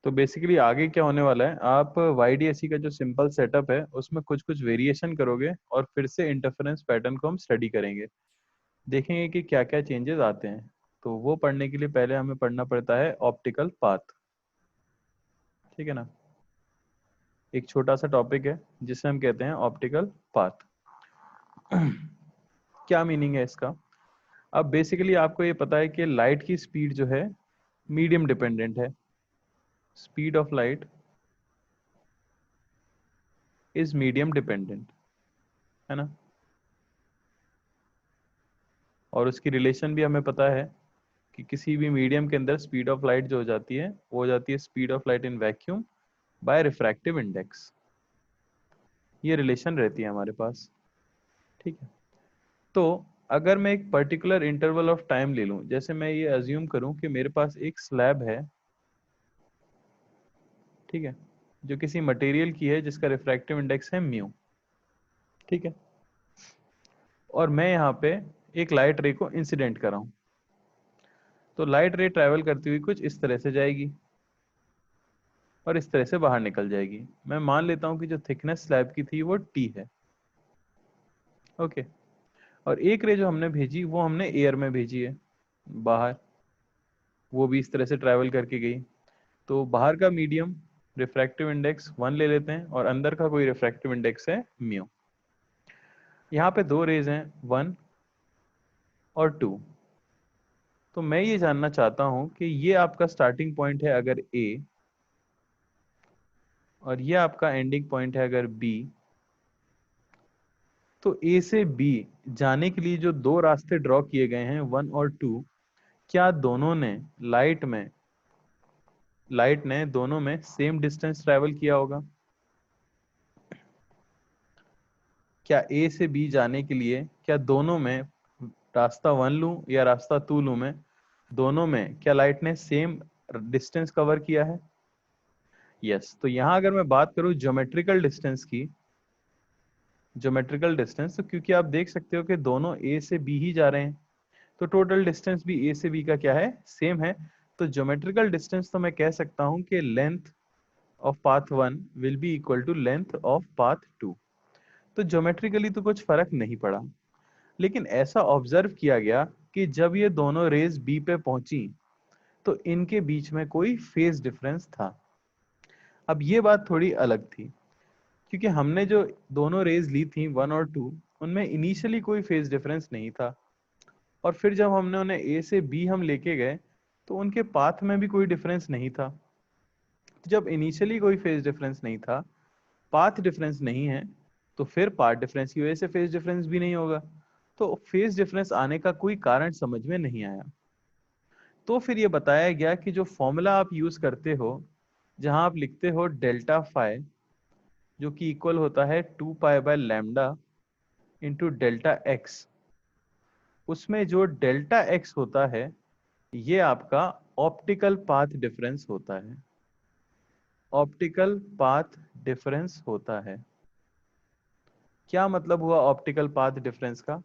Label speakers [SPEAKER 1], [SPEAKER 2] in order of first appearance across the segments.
[SPEAKER 1] तो बेसिकली आगे क्या होने वाला है, आप YDSE का जो सिंपल सेटअप है उसमें कुछ कुछ वेरिएशन करोगे और फिर से इंटरफेरेंस पैटर्न को हम स्टडी करेंगे, देखेंगे कि क्या क्या चेंजेस आते हैं। तो वो पढ़ने के लिए पहले हमें पढ़ना पड़ता है ऑप्टिकल पाथ। ठीक है ना, एक छोटा सा टॉपिक है जिसे हम कहते हैं ऑप्टिकल पाथ। क्या मीनिंग है इसका? अब बेसिकली आपको ये पता है कि लाइट की स्पीड जो है मीडियम डिपेंडेंट है। Speed of light is medium dependent, है ना। और उसकी रिलेशन भी हमें पता है कि किसी भी मीडियम के अंदर स्पीड ऑफ लाइट जो हो जाती है वो हो जाती है speed of light in vacuum by refractive index. ये रिलेशन रहती है हमारे पास। ठीक है, तो अगर मैं एक पर्टिकुलर इंटरवल ऑफ टाइम ले लूं, जैसे मैं ये अज्यूम करूं कि मेरे पास एक स्लैब है, ठीक है, जो किसी मटेरियल की है जिसका रिफ्रैक्टिव इंडेक्स है म्यू। ठीक है, और मैं यहाँ पे एक लाइट रे को इंसिडेंट कर रहा हूँ। तो लाइट रे ट्रैवल करती हुई कुछ इस तरह से जाएगी और इस तरह से बाहर निकल जाएगी। मैं मान लेता हूँ कि जो थिकनेस स्लैब की थी वो टी है। ओके, और एक रे जो हमने भेजी वो हमने एयर में भेजी है बाहर, वो भी इस तरह से ट्रैवल करके गई। तो बाहर का मीडियम रिफ्रैक्टिव इंडेक्स 1 ले लेते हैं और अंदर का कोई रिफ्रैक्टिव इंडेक्स है म्यू। यहाँ पे दो रेज हैं 1 और 2। तो मैं ये जानना चाहता हूँ कि ये आपका स्टार्टिंग पॉइंट है अगर ए, और ये आपका एंडिंग पॉइंट है अगर बी, तो ए से बी जाने के लिए जो दो रास्ते ड्रॉ किए गए हैं 1 और 2, क्या दोनों ने दोनों में सेम डिस्टेंस ट्रेवल किया होगा? क्या ए से बी जाने के लिए क्या दोनों में, रास्ता 1 लूं या रास्ता 2 लूं मैं, दोनों में क्या लाइट ने सेम डिस्टेंस कवर किया है? यस। तो यहां अगर मैं बात करूं ज्योमेट्रिकल डिस्टेंस की, ज्योमेट्रिकल डिस्टेंस, तो क्योंकि आप देख सकते हो कि दोनों ए से बी ही जा रहे हैं, तो टोटल डिस्टेंस भी ए से बी का क्या है, सेम है। तो ज्योमेट्रिकल डिस्टेंस तो मैं कह सकता हूं कि length of path 1 will be equal to length of path 2। तो ज्योमेट्रिकली तो कुछ फर्क नहीं पड़ा, लेकिन ऐसा ऑब्जर्व किया गया कि जब ये दोनों रेज बी पे पहुंची तो इनके बीच में कोई फेज डिफरेंस था। अब ये बात थोड़ी अलग थी, क्योंकि हमने जो दोनों रेज ली थी 1 और 2, उनमें इनिशियली कोई फेज डिफरेंस नहीं था, और फिर जब हमने उन्हें ए से बी हम लेके गए तो उनके पाथ में भी कोई डिफरेंस नहीं था। तो जब इनिशियली कोई फेज डिफरेंस नहीं था, पाथ डिफरेंस नहीं है, तो फिर पाथ डिफरेंस की वजह से फेज डिफरेंस भी नहीं होगा। तो फेज डिफरेंस आने का कोई कारण समझ में नहीं आया। तो फिर ये बताया गया कि जो फॉर्मूला आप यूज करते हो, जहां आप लिखते हो डेल्टा फाई, जो कि इक्वल होता है 2 pi by lambda into delta x, उसमें जो डेल्टा एक्स होता है ये आपका ऑप्टिकल पाथ डिफरेंस होता है। ऑप्टिकल पाथ डिफरेंस होता है। क्या मतलब हुआ ऑप्टिकल पाथ डिफरेंस का?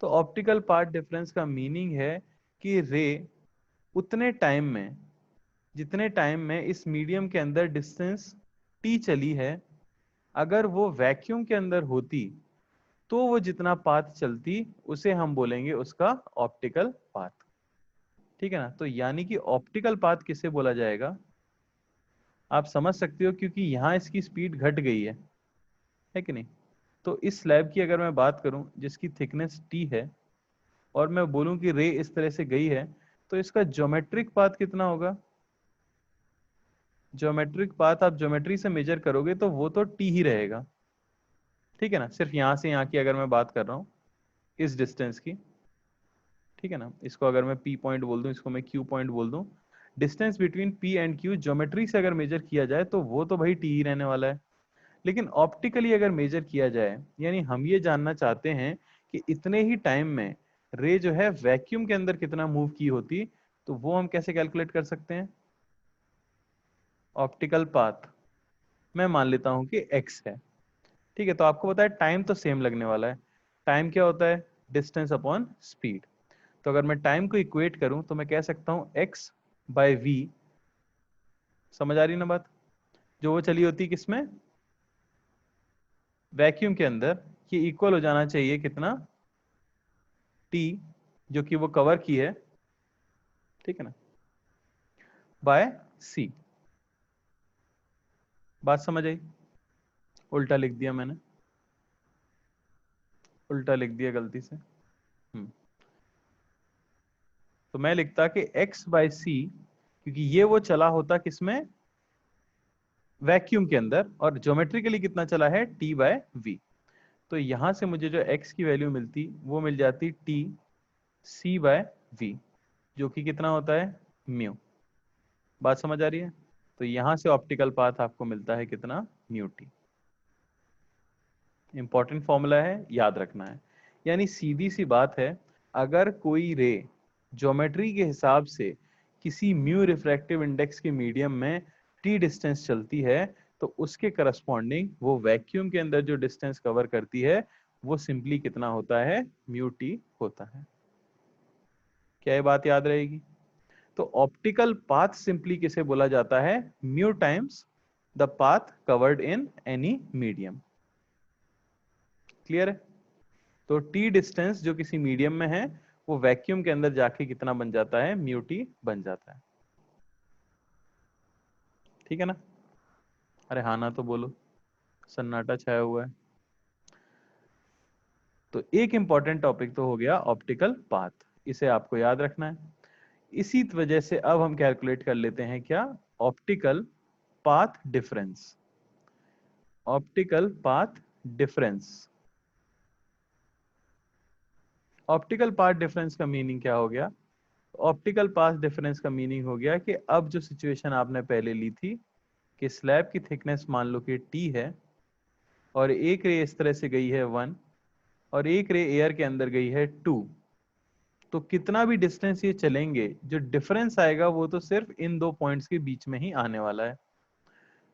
[SPEAKER 1] तो ऑप्टिकल पाथ डिफरेंस का मीनिंग है कि रे उतने टाइम में, जितने टाइम में इस मीडियम के अंदर डिस्टेंस टी चली है, अगर वो वैक्यूम के अंदर होती तो वो जितना पाथ चलती उसे हम बोलेंगे उसका ऑप्टिकल पाथ। ठीक है ना, तो यानी कि ऑप्टिकल पाथ किसे बोला जाएगा, आप समझ सकते हो, क्योंकि यहाँ इसकी स्पीड घट गई है कि नहीं। तो इस स्लैब की अगर मैं बात करूं जिसकी थिकनेस टी है, और मैं बोलूं कि रे इस तरह से गई है, तो इसका ज्योमेट्रिक पाथ कितना होगा? ज्योमेट्रिक पाथ आप ज्योमेट्री से मेजर करोगे तो वो तो टी ही रहेगा। ठीक है ना, सिर्फ यहां से यहाँ की अगर मैं बात कर रहा हूँ इस डिस्टेंस की, ठीक है ना, इसको अगर मैं पी पॉइंट बोल दूं, इसको मैं क्यू पॉइंट बोल दूं, distance between P and Q geometry से अगर मेजर किया जाए तो वो तो भाई टी ही रहने वाला है। लेकिन ऑप्टिकली अगर मेजर किया जाए, यानी हम ये जानना चाहते हैं कि इतने ही टाइम में रे जो है वैक्यूम के अंदर कितना मूव की होती, तो वो हम कैसे कैलकुलेट कर सकते हैं? ऑप्टिकल पाथ मैं मान लेता हूं कि x है। ठीक है, तो आपको पता है टाइम तो सेम लगने वाला है। टाइम क्या होता है? Distance upon speed. तो अगर मैं टाइम को इक्वेट करूं तो मैं कह सकता हूं x बाय v समझ आ रही ना बात? जो वो चली होती किसमें, वैक्यूम के अंदर, ये इक्वल हो जाना चाहिए कितना, टी, जो कि वो कवर की है, ठीक है ना, बाय सी। बात समझ आई? उल्टा लिख दिया मैंने, उल्टा लिख दिया गलती से। तो मैं लिखता कि x बाय सी, क्योंकि ये वो चला होता किसमें, वैक्यूम के अंदर, और ज्योमेट्रिकली कितना चला है, t बाय वी। तो यहां से मुझे जो x की वैल्यू मिलती वो मिल जाती t c बाय वी, जो कि कितना होता है, म्यू। बात समझ आ रही है? तो यहां से ऑप्टिकल पाथ आपको मिलता है कितना, म्यू टी। इंपॉर्टेंट फॉर्मूला है, याद रखना है। यानी सीधी सी बात है, अगर कोई रे ज्योमेट्री के हिसाब से किसी म्यू रिफ्रैक्टिव इंडेक्स के मीडियम में टी डिस्टेंस चलती है, तो उसके करस्पॉन्डिंग वो वैक्यूम के अंदर जो डिस्टेंस कवर करती है वो सिंपली कितना होता है, म्यू टी होता है। क्या ये बात याद रहेगी? तो ऑप्टिकल पाथ सिंपली किसे बोला जाता है, mu times the path covered in any medium. Clear है? तो टी डिस्टेंस जो किसी मीडियम में है वो वैक्यूम के अंदर जाके कितना बन जाता है, म्यू टी बन जाता है। ठीक है ना? अरे हाँ ना तो बोलो, सन्नाटा छाया हुआ है। तो एक इंपॉर्टेंट टॉपिक तो हो गया ऑप्टिकल पाथ, इसे आपको याद रखना है। इसी वजह से अब हम कैलकुलेट कर लेते हैं क्या, optical path difference. Optical path difference, optical path difference का मीनिंग क्या हो गया? ऑप्टिकल पाथ डिफरेंस का मीनिंग हो गया कि अब जो सिचुएशन आपने पहले ली थी कि स्लैब की थिकनेस मान लो कि टी है, और एक रे इस तरह से गई है 1, और एक रे एयर के अंदर गई है 2, तो कितना भी डिस्टेंस ये चलेंगे, जो डिफरेंस आएगा वो तो सिर्फ इन दो पॉइंट्स के बीच में ही आने वाला है।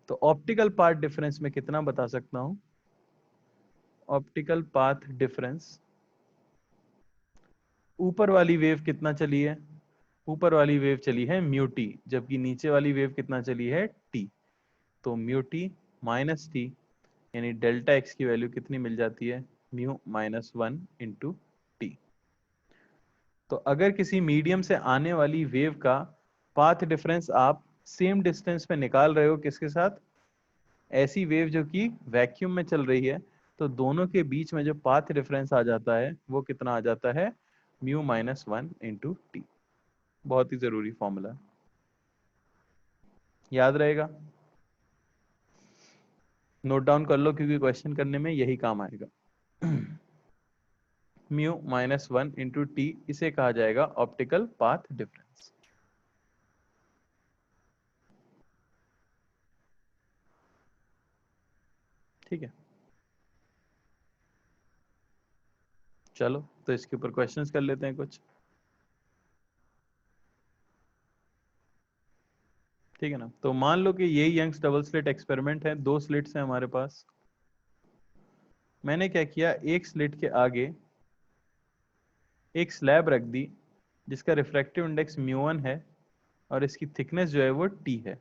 [SPEAKER 1] तो ऑप्टिकल पाथ डिफरेंस में कितना बता सकता हूं, ऑप्टिकल पाथ डिफरेंस, ऊपर वाली वेव कितना चली है, ऊपर वाली वेव चली है म्यू टी, जबकि नीचे वाली वेव कितना चली है, टी। तो म्यू टी माइनस टी, यानी डेल्टा एक्स की वैल्यू कितनी मिल जाती है, म्यू माइनस 1 इंटू टी। तो अगर किसी मीडियम से आने वाली वेव का पाथ डिफरेंस आप सेम डिस्टेंस पे निकाल रहे हो किसके साथ, ऐसी वेव जो कि वैक्यूम में चल रही है, तो दोनों के बीच में जो पाथ डिफरेंस आ जाता है वो कितना आ जाता है, म्यू माइनस 1 इंटू टी। बहुत ही जरूरी फॉर्मूला, याद रहेगा, नोट डाउन कर लो, क्योंकि क्वेश्चन करने में यही काम आएगा। म्यू माइनस 1 इंटू टी, इसे कहा जाएगा ऑप्टिकल पाथ डिफरेंस। ठीक है, चलो तो इसके ऊपर क्वेश्चंस कर लेते हैं कुछ। ठीक है ना? तो मान लो कि ये यंग्स डबल स्लिट एक्सपेरिमेंट है, दो स्लिट्स हैं हमारे पास। मैंने क्या किया, एक स्लिट के आगे एक स्लैब रख दी जिसका रिफ्रैक्टिव इंडेक्स म्यू 1 है, और इसकी थिकनेस जो है वो टी है।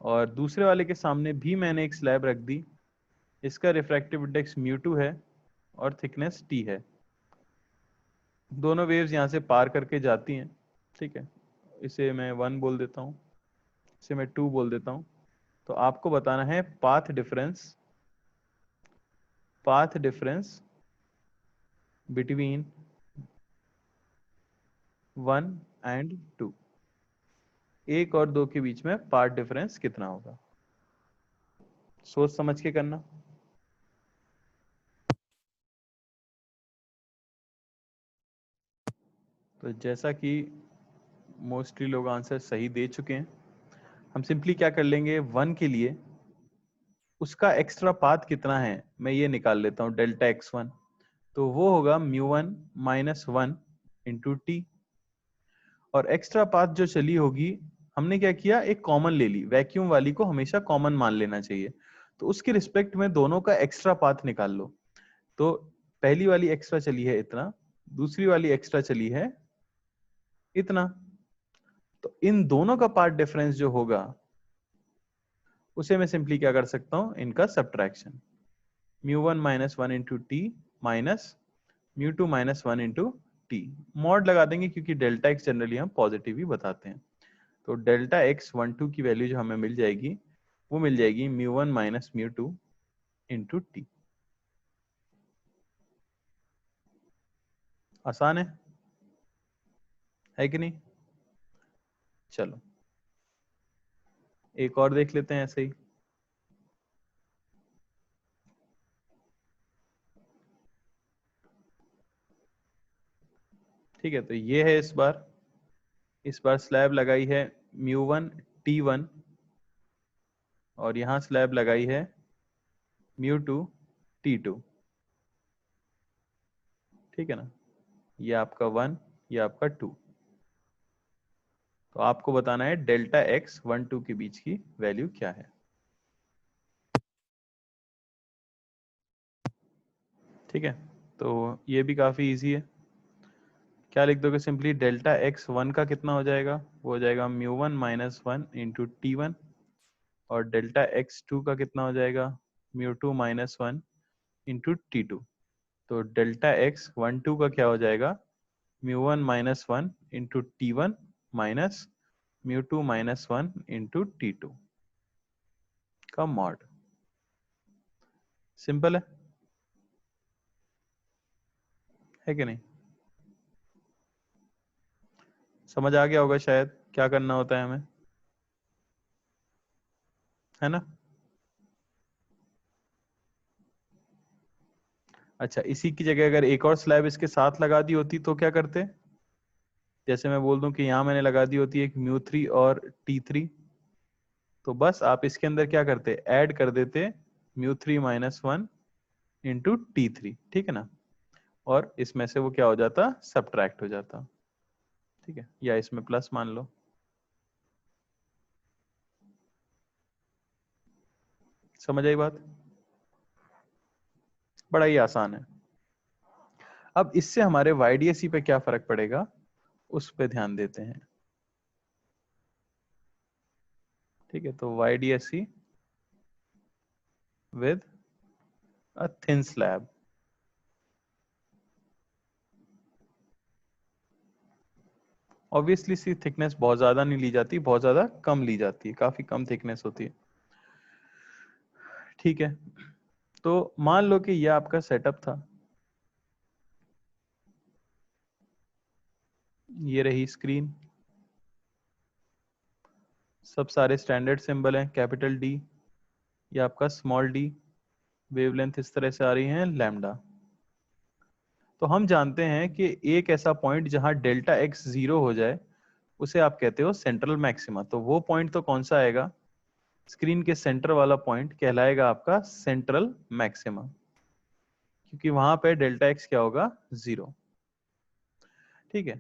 [SPEAKER 1] और दूसरे वाले के सामने भी मैंने एक स्लैब रख दी, इसका रिफ्रैक्टिव इंडेक्स म्यू 2 है और थिकनेस टी है। दोनों वेव्स यहाँ से पार करके जाती हैं, ठीक है। इसे मैं 1 बोल देता हूँ, इसे मैं 2 बोल देता हूँ। तो आपको बताना है path difference, path difference between 1 and 2, एक और दो के बीच में पाथ डिफरेंस कितना होगा, सोच समझ के करना। तो जैसा कि मोस्टली लोग आंसर सही दे चुके हैं, हम सिंपली क्या कर लेंगे, 1 के लिए उसका एक्स्ट्रा पाथ कितना है मैं ये निकाल लेता हूँ, डेल्टा x1। तो वो होगा म्यू 1 माइनस 1 इंटू टी। और एक्स्ट्रा पाथ जो चली होगी, हमने क्या किया, एक कॉमन ले ली, वैक्यूम वाली को हमेशा कॉमन मान लेना चाहिए। तो उसके रिस्पेक्ट में दोनों का एक्स्ट्रा पाथ निकाल लो। तो पहली वाली एक्स्ट्रा चली है इतना, दूसरी वाली एक्स्ट्रा चली है इतना। तो इन दोनों का पाथ डिफरेंस जो होगा उसे मैं सिंपली क्या कर सकता हूं, इनका subtraction, μ1 minus 1 into T minus μ2 minus 1 into T. Mod लगा देंगे क्योंकि डेल्टा एक्स जनरली हम पॉजिटिव ही बताते हैं। तो डेल्टा एक्स 1 2 की वैल्यू जो हमें मिल जाएगी वो मिल जाएगी μ1 माइनस μ2 इंटू टी। आसान है कि नहीं? चलो एक और देख लेते हैं ऐसे ही। ठीक है, तो ये है इस बार स्लैब लगाई है μ1 t1 और यहां स्लैब लगाई है μ2 t2। ठीक है ना, ये आपका 1, ये आपका 2। तो आपको बताना है डेल्टा एक्स 1 2 के बीच की वैल्यू क्या है। ठीक है, तो ये भी काफी इजी है। क्या लिख दोगे सिंपली, डेल्टा एक्स 1 का कितना हो जाएगा, वो हो जाएगा μ1 माइनस 1 इंटू t1 और डेल्टा एक्स 2 का कितना हो जाएगा μ2 माइनस 1 इंटू t2। तो डेल्टा एक्स 1 2 का क्या हो जाएगा μ1 minus 1 into t1 minus μ2 minus 1 into t2 का मॉड। सिंपल है कि नहीं? समझ आ गया होगा शायद क्या करना होता है हमें, है ना? अच्छा, इसी की जगह अगर एक और स्लैब इसके साथ लगा दी होती तो क्या करते? जैसे मैं बोल दूं कि यहां मैंने लगा दी होती एक μ3 और t3, तो बस आप इसके अंदर क्या करते, ऐड कर देते μ3 माइनस 1 इंटू t3। ठीक है ना, और इसमें से वो क्या हो जाता, सब्ट्रैक्ट हो जाता। ठीक है, या इसमें प्लस मान लो। समझ आई बात? बड़ा ही आसान है। अब इससे हमारे YDSE पे क्या फर्क पड़ेगा उस पे ध्यान देते हैं। ठीक है, तो YDSE with a thin slab. Obviously see thickness बहुत ज्यादा नहीं ली जाती, बहुत ज्यादा कम ली जाती है, काफी कम थिकनेस होती है। ठीक है, तो मान लो कि ये आपका सेटअप था, ये रही स्क्रीन, सब सारे स्टैंडर्ड सिंबल हैं, कैपिटल डी, ये आपका स्मॉल डी, वेवलेंथ इस तरह से आ रही है लैम्डा। तो हम जानते हैं कि एक ऐसा पॉइंट जहां डेल्टा एक्स 0 हो जाए उसे आप कहते हो सेंट्रल मैक्सिमा। तो वो पॉइंट तो कौन सा आएगा, स्क्रीन के सेंटर वाला पॉइंट कहलाएगा आपका सेंट्रल मैक्सिमा, क्योंकि वहां पे डेल्टा एक्स क्या होगा, 0। ठीक है,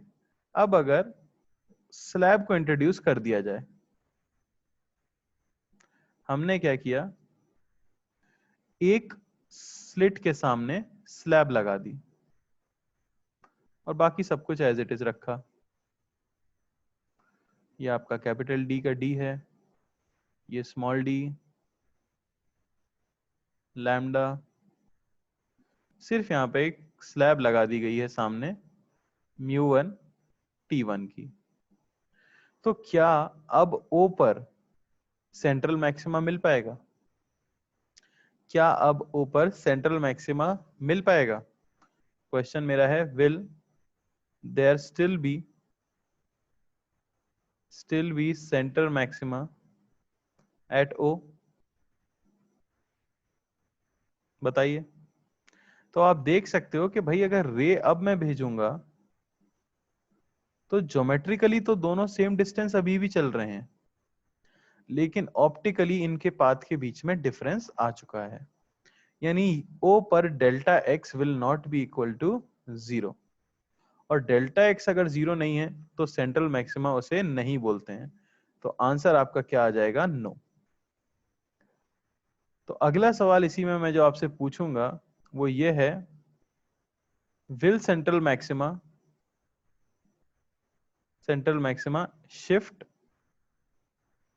[SPEAKER 1] अब अगर स्लैब को इंट्रोड्यूस कर दिया जाए, हमने क्या किया, एक स्लिट के सामने स्लैब लगा दी और बाकी सब कुछ एज इट इज रखा। ये आपका कैपिटल डी का डी है, ये स्मॉल डी, लैम्डा, सिर्फ यहाँ पे एक स्लैब लगा दी गई है सामने μ1 t1 की। तो क्या अब O पर सेंट्रल मैक्सिमा मिल पाएगा? क्या अब O पर सेंट्रल मैक्सिमा मिल पाएगा? क्वेश्चन मेरा है, will there still be centre maxima at O? बताइए। तो आप देख सकते हो कि भाई अगर रे अब मैं भेजूंगा तो ज्योमेट्रिकली तो दोनों सेम डिस्टेंस अभी भी चल रहे हैं, लेकिन ऑप्टिकली इनके पाथ के बीच में डिफरेंस आ चुका है। यानी O पर delta x will not be equal to 0, और डेल्टा एक्स अगर 0 नहीं है तो सेंट्रल मैक्सिमा उसे नहीं बोलते हैं। तो आंसर आपका क्या आ जाएगा, नो। तो अगला सवाल इसी में मैं जो आपसे पूछूंगा वो ये है, will central maxima shift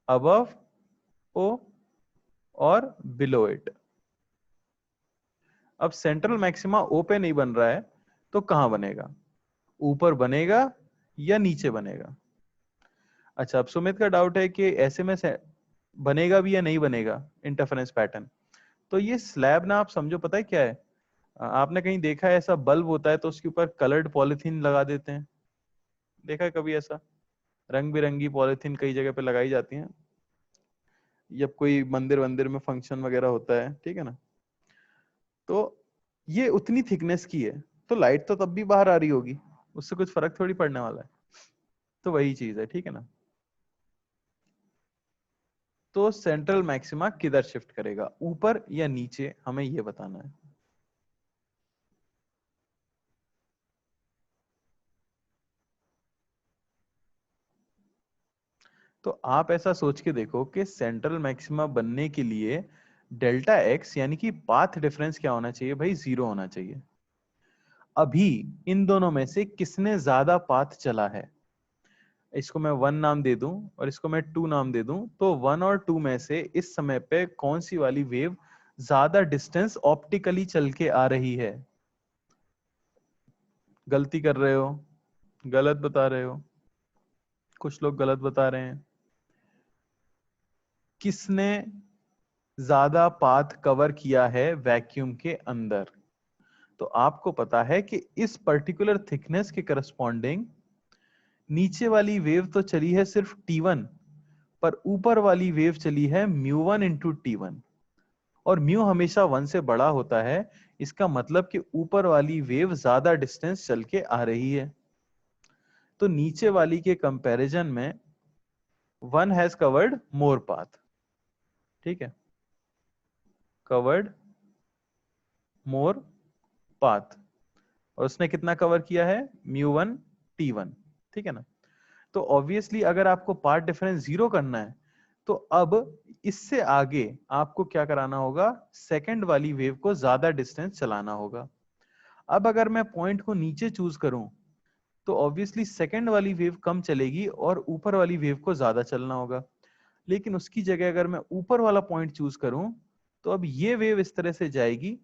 [SPEAKER 1] above O और बिलो इट। अब सेंट्रल मैक्सिमा ओ पे नहीं बन रहा है तो कहां बनेगा? ऊपर बनेगा या नीचे बनेगा? अच्छा, अब सुमित का डाउट है कि ऐसे में बनेगा भी या नहीं बनेगा इंटरफेरेंस पैटर्न। तो ये स्लैब ना, आप समझो पता है क्या है, आपने कहीं देखा है ऐसा बल्ब होता है तो उसके ऊपर कलर्ड पॉलिथीन लगा देते हैं, देखा है कभी ऐसा? रंग बिरंगी पॉलिथीन कई जगह पे लगाई जाती हैं, जब कोई मंदिर वंदिर में फंक्शन वगैरह होता है, ठीक है ना। तो ये उतनी थिकनेस की है तो लाइट तो तब भी बाहर आ रही होगी, उससे कुछ फर्क थोड़ी पड़ने वाला है। तो वही चीज है, ठीक है ना। तो सेंट्रल मैक्सिमा किधर शिफ्ट करेगा, ऊपर या नीचे, हमें ये बताना है। तो आप ऐसा सोच के देखो कि सेंट्रल मैक्सिमा बनने के लिए डेल्टा एक्स यानी कि पाथ डिफरेंस क्या होना चाहिए भाई? 0 होना चाहिए। अभी इन दोनों में से किसने ज्यादा पाथ चला है? इसको मैं 1 नाम दे दूं और इसको मैं 2 नाम दे दूं, तो 1 और 2 में से इस समय पे कौन सी वाली वेव ज्यादा डिस्टेंस ऑप्टिकली चल के आ रही है? गलती कर रहे हो, गलत बता रहे हो, कुछ लोग गलत बता रहे हैं। किसने ज्यादा पाथ कवर किया है वैक्यूम के अंदर? तो आपको पता है कि इस पर्टिकुलर थिकनेस के करस्पॉन्डिंग नीचे वाली वेव तो चली है सिर्फ T1, पर ऊपर वाली वेव चली है μ1 इंटू T1, और म्यू हमेशा 1 से बड़ा होता है। इसका मतलब कि ऊपर वाली वेव ज्यादा डिस्टेंस चल के आ रही है। तो नीचे वाली के कंपैरिजन में 1 हैज कवर्ड मोर पाथ, ठीक है, कवर्ड मोर पाथ, और उसने कितना कवर किया है? μ1 T1, ठीक है ना। तो ऑब्वियसली अगर आपको पाथ डिफरेंस 0 करना है तो अब इससे आगे आपको क्या कराना होगा? सेकंड वाली वेव को ज्यादा डिस्टेंस चलाना होगा। अब अगर मैं पॉइंट को नीचे चूज करूं तो ऑब्वियसली सेकंड वाली वेव कम चलेगी और ऊपर वाली वेव को ज्यादा चलना होगा। लेकिन उसकी जगह अगर मैं ऊपर वाला पॉइंट चूज करूं तो अब ये वेव इस तरह से जाएगी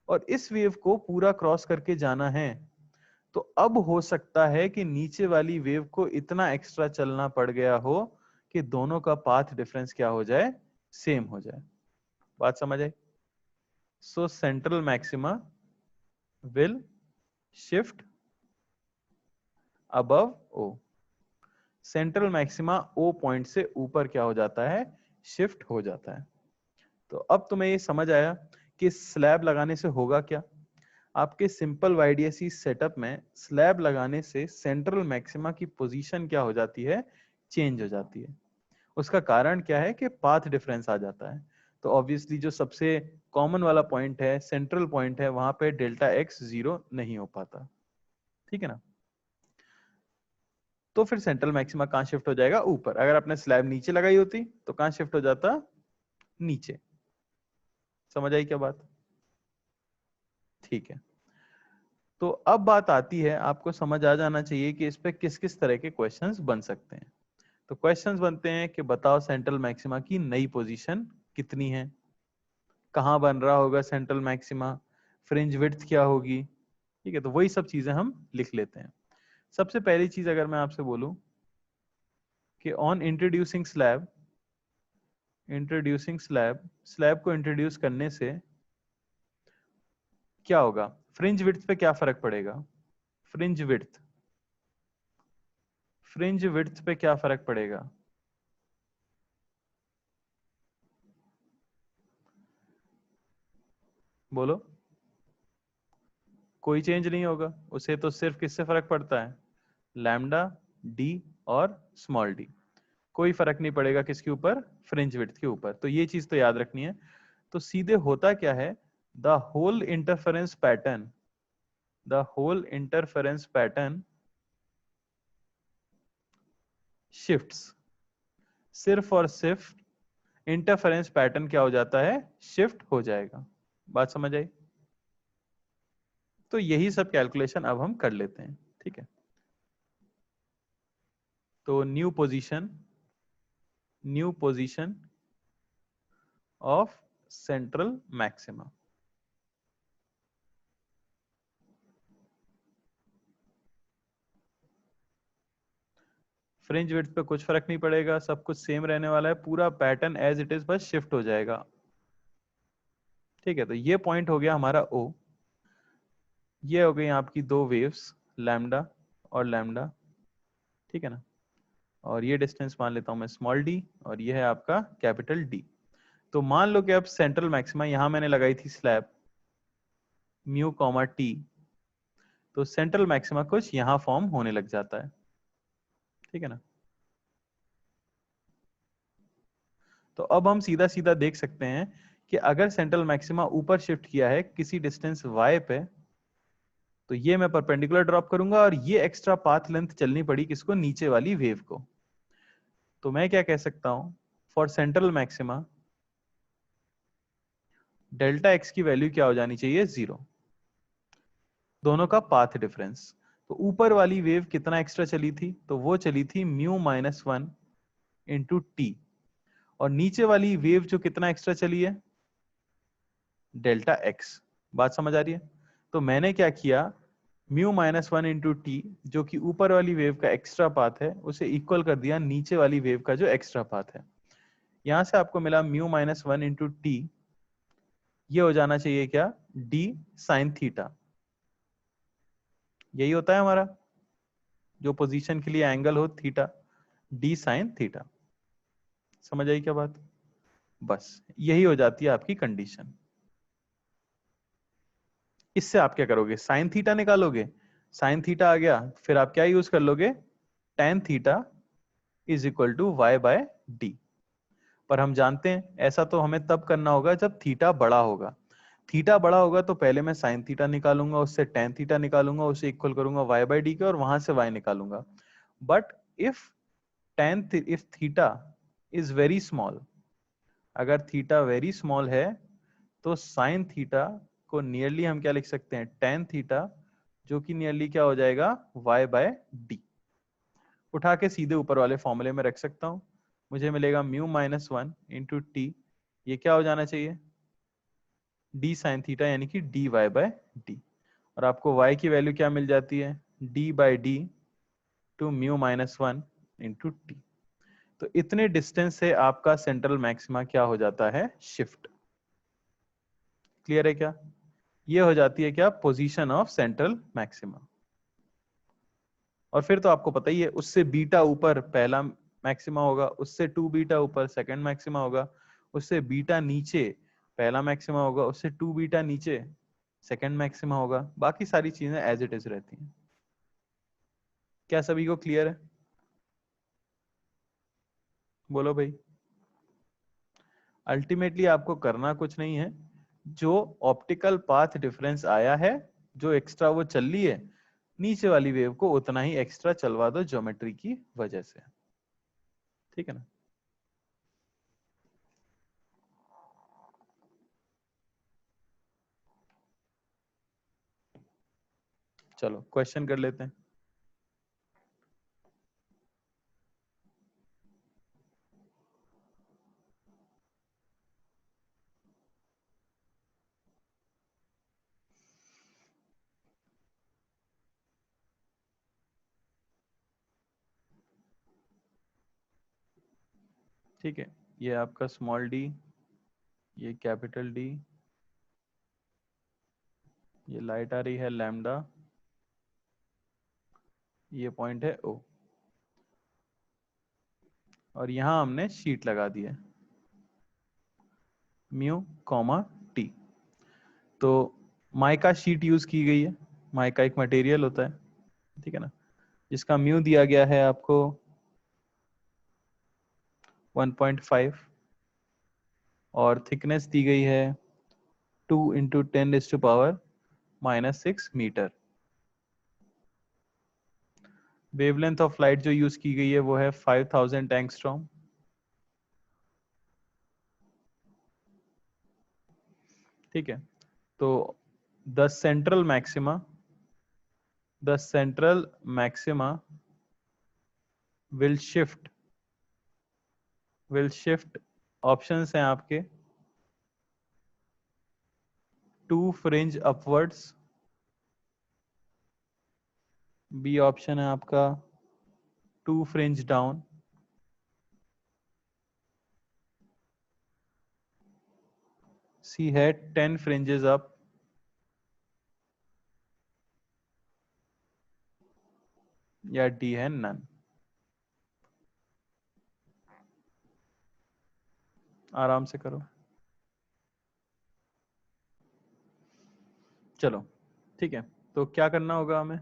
[SPEAKER 1] और इस वेव को पूरा क्रॉस करके जाना है। तो अब हो सकता है कि नीचे वाली वेव को इतना एक्स्ट्रा चलना पड़ गया हो कि दोनों का पाथ डिफरेंस क्या हो जाए? सेम हो जाए। बात समझ आई? सो central maxima will shift above O. Central maxima O point से ऊपर क्या हो जाता है? शिफ्ट हो जाता है। तो अब तुम्हें ये समझ आया कि स्लैब लगाने से होगा क्या? आपके सिंपल YDSE सेटअप में स्लैब लगाने से सेंट्रल मैक्सिमा की पोजीशन क्या हो जाती है? चेंज हो जाती है। उसका कारण क्या है कि पाथ डिफरेंस आ जाता है। तो ऑब्वियसली जो सबसे कॉमन वाला पॉइंट है, सेंट्रल पॉइंट है, वहां पे डेल्टा एक्स 0 नहीं हो पाता, ठीक है ना। तो फिर सेंट्रल मैक्सिमा कहां शिफ्ट हो जाएगा? ऊपर। अगर आपने स्लैब नीचे लगाई होती तो कहां शिफ्ट हो जाता? नीचे। समझ आई क्या बात? ठीक है। तो अब बात आती है, आपको समझ आ जाना चाहिए कि इस पे किस किस तरह के क्वेश्चंस बन सकते हैं। तो क्वेश्चंस बनते हैं कि बताओ सेंट्रल मैक्सिमा की नई पोजीशन कितनी है, कहां बन रहा होगा सेंट्रल मैक्सिमा, फ्रिंज विड्थ क्या होगी, ठीक है। तो वही सब चीजें हम लिख लेते हैं। सबसे पहली चीज अगर मैं आपसे बोलूं कि ऑन इंट्रोड्यूसिंग स्लैब, स्लैब को इंट्रोड्यूस करने से क्या होगा? फ्रिंज विड्थ पे क्या फर्क पड़ेगा? फ्रिंज विड्थ, फ्रिंज विड्थ पे क्या फर्क पड़ेगा? बोलो। कोई चेंज नहीं होगा, उसे तो सिर्फ किससे फर्क पड़ता है? लैम्डा, डी और स्मॉल डी। कोई फर्क नहीं पड़ेगा किसके ऊपर? फ्रिंज विड्थ के ऊपर। तो ये चीज तो याद रखनी है। तो सीधे होता क्या है? The whole interference pattern, the whole interference pattern shifts, सिर्फ और सिर्फ इंटरफेरेंस पैटर्न क्या हो जाता है? शिफ्ट हो जाएगा। बात समझ आई? तो यही सब कैलकुलेशन अब हम कर लेते हैं, ठीक है। तो new position of central maxima. Fringe width पे कुछ फर्क नहीं पड़ेगा, सब कुछ सेम रहने वाला है, पूरा पैटर्न एज इट इज बस शिफ्ट हो जाएगा। ठीक है, तो ये पॉइंट हो गया हमारा ओ। ये हो गई आपकी दो वेव्स, लैम्डा और लैम्डा। ठीक है ना, और ये डिस्टेंस मान लेता हूं मैं स्मॉल डी, और ये है आपका कैपिटल डी। तो मान लो कि अब सेंट्रल मैक्सिमा यहां मैंने लगाई थी स्लैब म्यू कॉमा टी, तो सेंट्रल मैक्सिमा कुछ यहां फॉर्म होने लग जाता है। ठीक है ना, तो अब हम सीधा सीधा देख सकते हैं कि अगर सेंट्रल मैक्सिमा ऊपर शिफ्ट किया है किसी डिस्टेंस y पे, तो ये मैं परपेंडिकुलर ड्रॉप करूंगा और ये एक्स्ट्रा पाथ लेंथ चलनी पड़ी किसको, नीचे वाली वेव को। तो मैं क्या कह सकता हूं, for central maxima delta x की वैल्यू क्या हो जानी चाहिए, 0, दोनों का पाथ डिफरेंस। तो ऊपर वाली वेव कितना एक्स्ट्रा चली थी, तो वो चली थी म्यू माइनस 1 इंटू टी, और नीचे वाली वेव जो कितना एक्स्ट्रा चली है, डेल्टा एक्स। बात समझ आ रही है? तो मैंने क्या किया, म्यू माइनस 1 इंटू टी जो कि ऊपर वाली वेव का एक्स्ट्रा पाथ है, उसे इक्वल कर दिया नीचे वाली वेव का जो एक्स्ट्रा पाथ है। यहां से आपको मिला म्यू माइनस 1 इंटू टी, ये हो जाना चाहिए क्या, डी साइन थीटा। यही होता है हमारा जो पोजीशन के लिए एंगल हो थीटा, डी साइन थीटा। समझ आई क्या बात? बस यही हो जाती है आपकी कंडीशन। इससे आप क्या करोगे, साइन थीटा निकालोगे, साइन थीटा आ गया, फिर आप क्या यूज कर लोगे, tan theta is equal to Y by D. पर हम जानते हैं ऐसा तो हमें तब करना होगा जब थीटा बड़ा होगा। थीटा बड़ा होगा तो पहले मैं साइन थीटा निकालूंगा, उससे टेन थीटा निकालूंगा, उसे इक्वल करूंगा वाई बाय डी के, और वहां से वाई निकालूंगा। But if if theta is very small, अगर थीटा वेरी स्मॉल है, तो साइन थीटा को नियरली हम क्या लिख सकते हैं, टेन थीटा, जो कि नियरली क्या हो जाएगा, y बाय डी। उठा के सीधे ऊपर वाले फॉर्मूले में रख सकता हूं, मुझे मिलेगा म्यू माइनस 1 इंटू टी, ये क्या हो जाना चाहिए, डी साइन थीटा, यानी कि डी वाई बाय डी। और आपको y की वैल्यू क्या मिल जाती है, D by D two mu minus 1 into T. तो इतने डिस्टेंस से आपका सेंट्रल मैक्सिमा क्या हो जाता है, शिफ्ट। क्लियर है क्या? ये हो जाती है क्या, पोजीशन ऑफ सेंट्रल मैक्सिमा। और फिर तो आपको पता ही है, उससे बीटा ऊपर पहला मैक्सिमा होगा, उससे 2 बीटा ऊपर सेकंड मैक्सिमा होगा, उससे बीटा नीचे पहला मैक्सिमा होगा, उससे 2 बीटा नीचे सेकंड मैक्सिमा होगा। बाकी सारी चीजें एज इट इज रहती हैं। क्या सभी को क्लियर है? बोलो भाई। अल्टीमेटली आपको करना कुछ नहीं है, जो ऑप्टिकल पाथ डिफरेंस आया है, जो एक्स्ट्रा वो चल रही है, नीचे वाली वेव को उतना ही एक्स्ट्रा चलवा दो ज्योमेट्री की वजह से। ठीक है ना? चलो क्वेश्चन कर लेते हैं। ठीक है, ये आपका स्मॉल डी, ये कैपिटल डी, ये लाइट आ रही है लैम्डा, ये पॉइंट है ओ, और यहां हमने शीट लगा दी है म्यू कॉमा टी। तो माइका शीट यूज की गई है, माइका एक मटेरियल होता है, ठीक है ना, जिसका म्यू दिया गया है आपको 1.5, और थिकनेस दी गई है 2 into 10⁻⁻⁶ metre. Wavelength of light जो यूज की गई है वो है 5000 एंगस्ट्रॉम। ठीक है, तो the central maxima, the central maxima will shift, options हैं आपके, 2 फ्रिंज अपवर्ड्स, बी ऑप्शन है आपका 2 फ्रिंज डाउन, सी है 10 फ्रिंजेस अप, या डी है नन। आराम से करो। चलो ठीक है, तो क्या करना होगा हमें,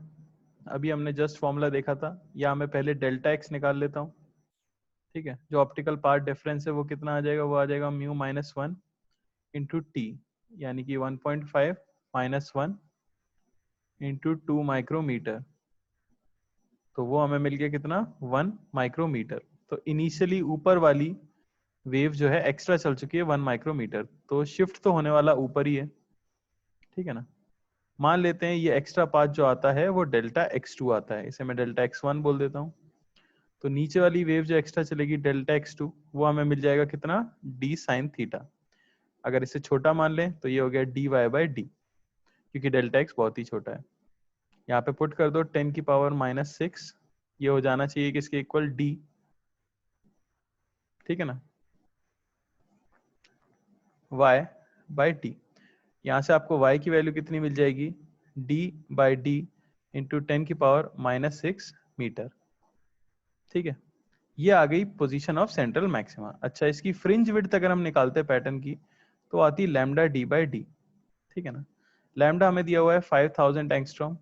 [SPEAKER 1] अभी हमने जस्ट फॉर्मूला देखा था, या मैं पहले डेल्टा एक्स निकाल लेता हूँ। ठीक है, जो ऑप्टिकल पाथ डिफरेंस है वो कितना आ जाएगा, वो आ जाएगा म्यू माइनस 1 इंटू टी, यानी कि 1.5 माइनस 1 इंटू 2 माइक्रोमीटर, तो वो हमें मिल गया कितना, 1 माइक्रोमीटर। तो इनिशियली ऊपर वाली वेव जो है एक्स्ट्रा चल चुकी है 1 माइक्रोमीटर, तो शिफ्ट तो होने वाला ऊपर ही है। ठीक है ना, मान लेते हैं ये एक्स्ट्रा पाथ जो आता है वो डेल्टा x2 आता है, इसे मैं डेल्टा x1 बोल देता हूँ। तो नीचे वाली वेव जो एक्स्ट्रा चलेगी डेल्टा x2, वो हमें मिल जाएगा कितना, d साइन थीटा। अगर इसे छोटा मान लें तो ये हो गया dy बाई डी, क्योंकि डेल्टा x बहुत ही छोटा है। यहाँ पे पुट कर दो 10 की पावर माइनस 6, ये हो जाना चाहिए किसके इक्वल, d। ठीक है ना, y बाई डी। यहाँ से आपको y की वैल्यू कितनी मिल जाएगी, d बाई डी इंटू 10 की पावर माइनस 6 मीटर। ठीक है, ये आ गई पोजीशन ऑफ सेंट्रल मैक्सिमा। अच्छा, इसकी फ्रिंज विड्थ अगर हम निकालते हैं पैटर्न की, तो आती लैम्डा डी बाई डी। ठीक है ना, लैम्डा हमें दिया हुआ है 5000 एंगस्ट्रॉम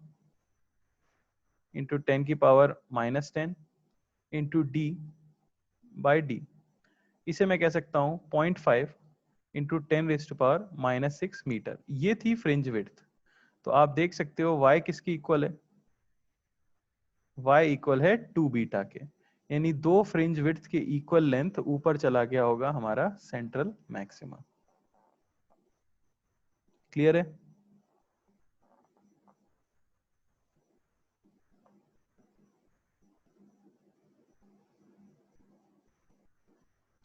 [SPEAKER 1] इंटू 10 की power minus 10 into D by D. इसे मैं कह सकता हूँ 0.5 into 10 raise to power minus 6 metre. ये थी फ्रिंज विड्थ। तो आप देख सकते हो y किसकी इक्वल है, y इक्वल है 2 बीटा के, यानी दो फ्रिंज विड्थ के इक्वल लेंथ ऊपर चला गया होगा हमारा सेंट्रल मैक्सिमा। क्लियर है।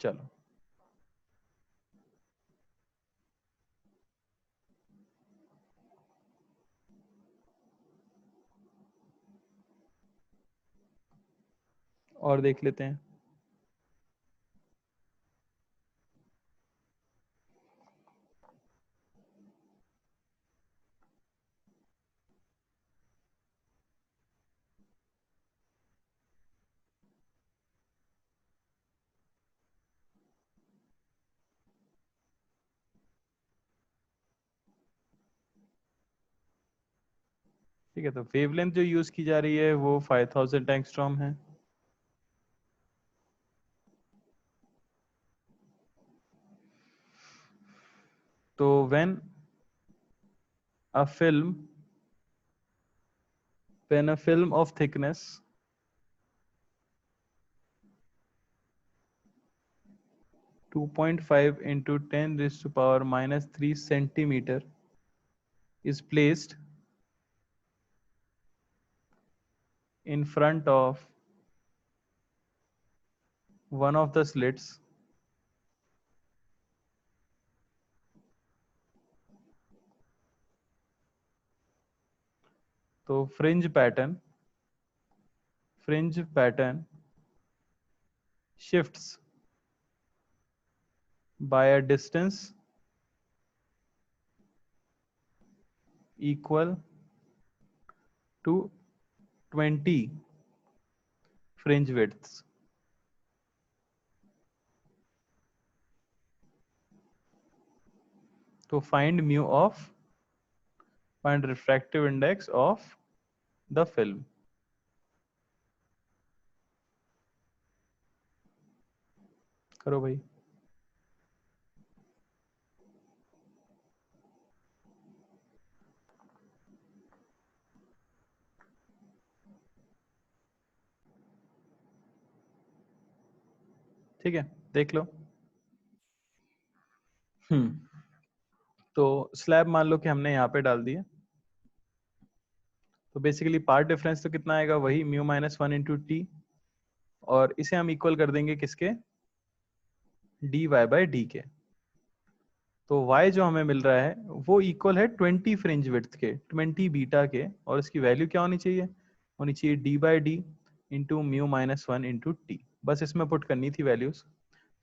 [SPEAKER 1] चलो और देख लेते हैं। ठीक है, तो वेवलेंथ जो यूज की जा रही है वो 5000 एंगस्ट्रॉम है। तो a film when a film of thickness 2.5 into 10 raised to power minus 3 centimeter is placed in front of one of the slits, तो fringe pattern shifts by a distance equal to 20 fringe widths. तो find refractive index of the film. करो भाई। ठीक है, देख लो। तो slab मान लो कि हमने यहाँ पे डाल दिया, तो बेसिकली पार्ट डिफरेंस तो कितना आएगा, वही म्यू माइनस 1 इंटू टी, और इसे हम इक्वल कर देंगे किसके, डी वाई बाई डी के। तो y जो हमें मिल रहा है वो इक्वल है 20 फ्रिंज विड्थ के, 20 बीटा के, और इसकी वैल्यू क्या होनी चाहिए? होनी चाहिए d by D into mu minus one into T. बस इसमें पुट करनी थी वैल्यूज।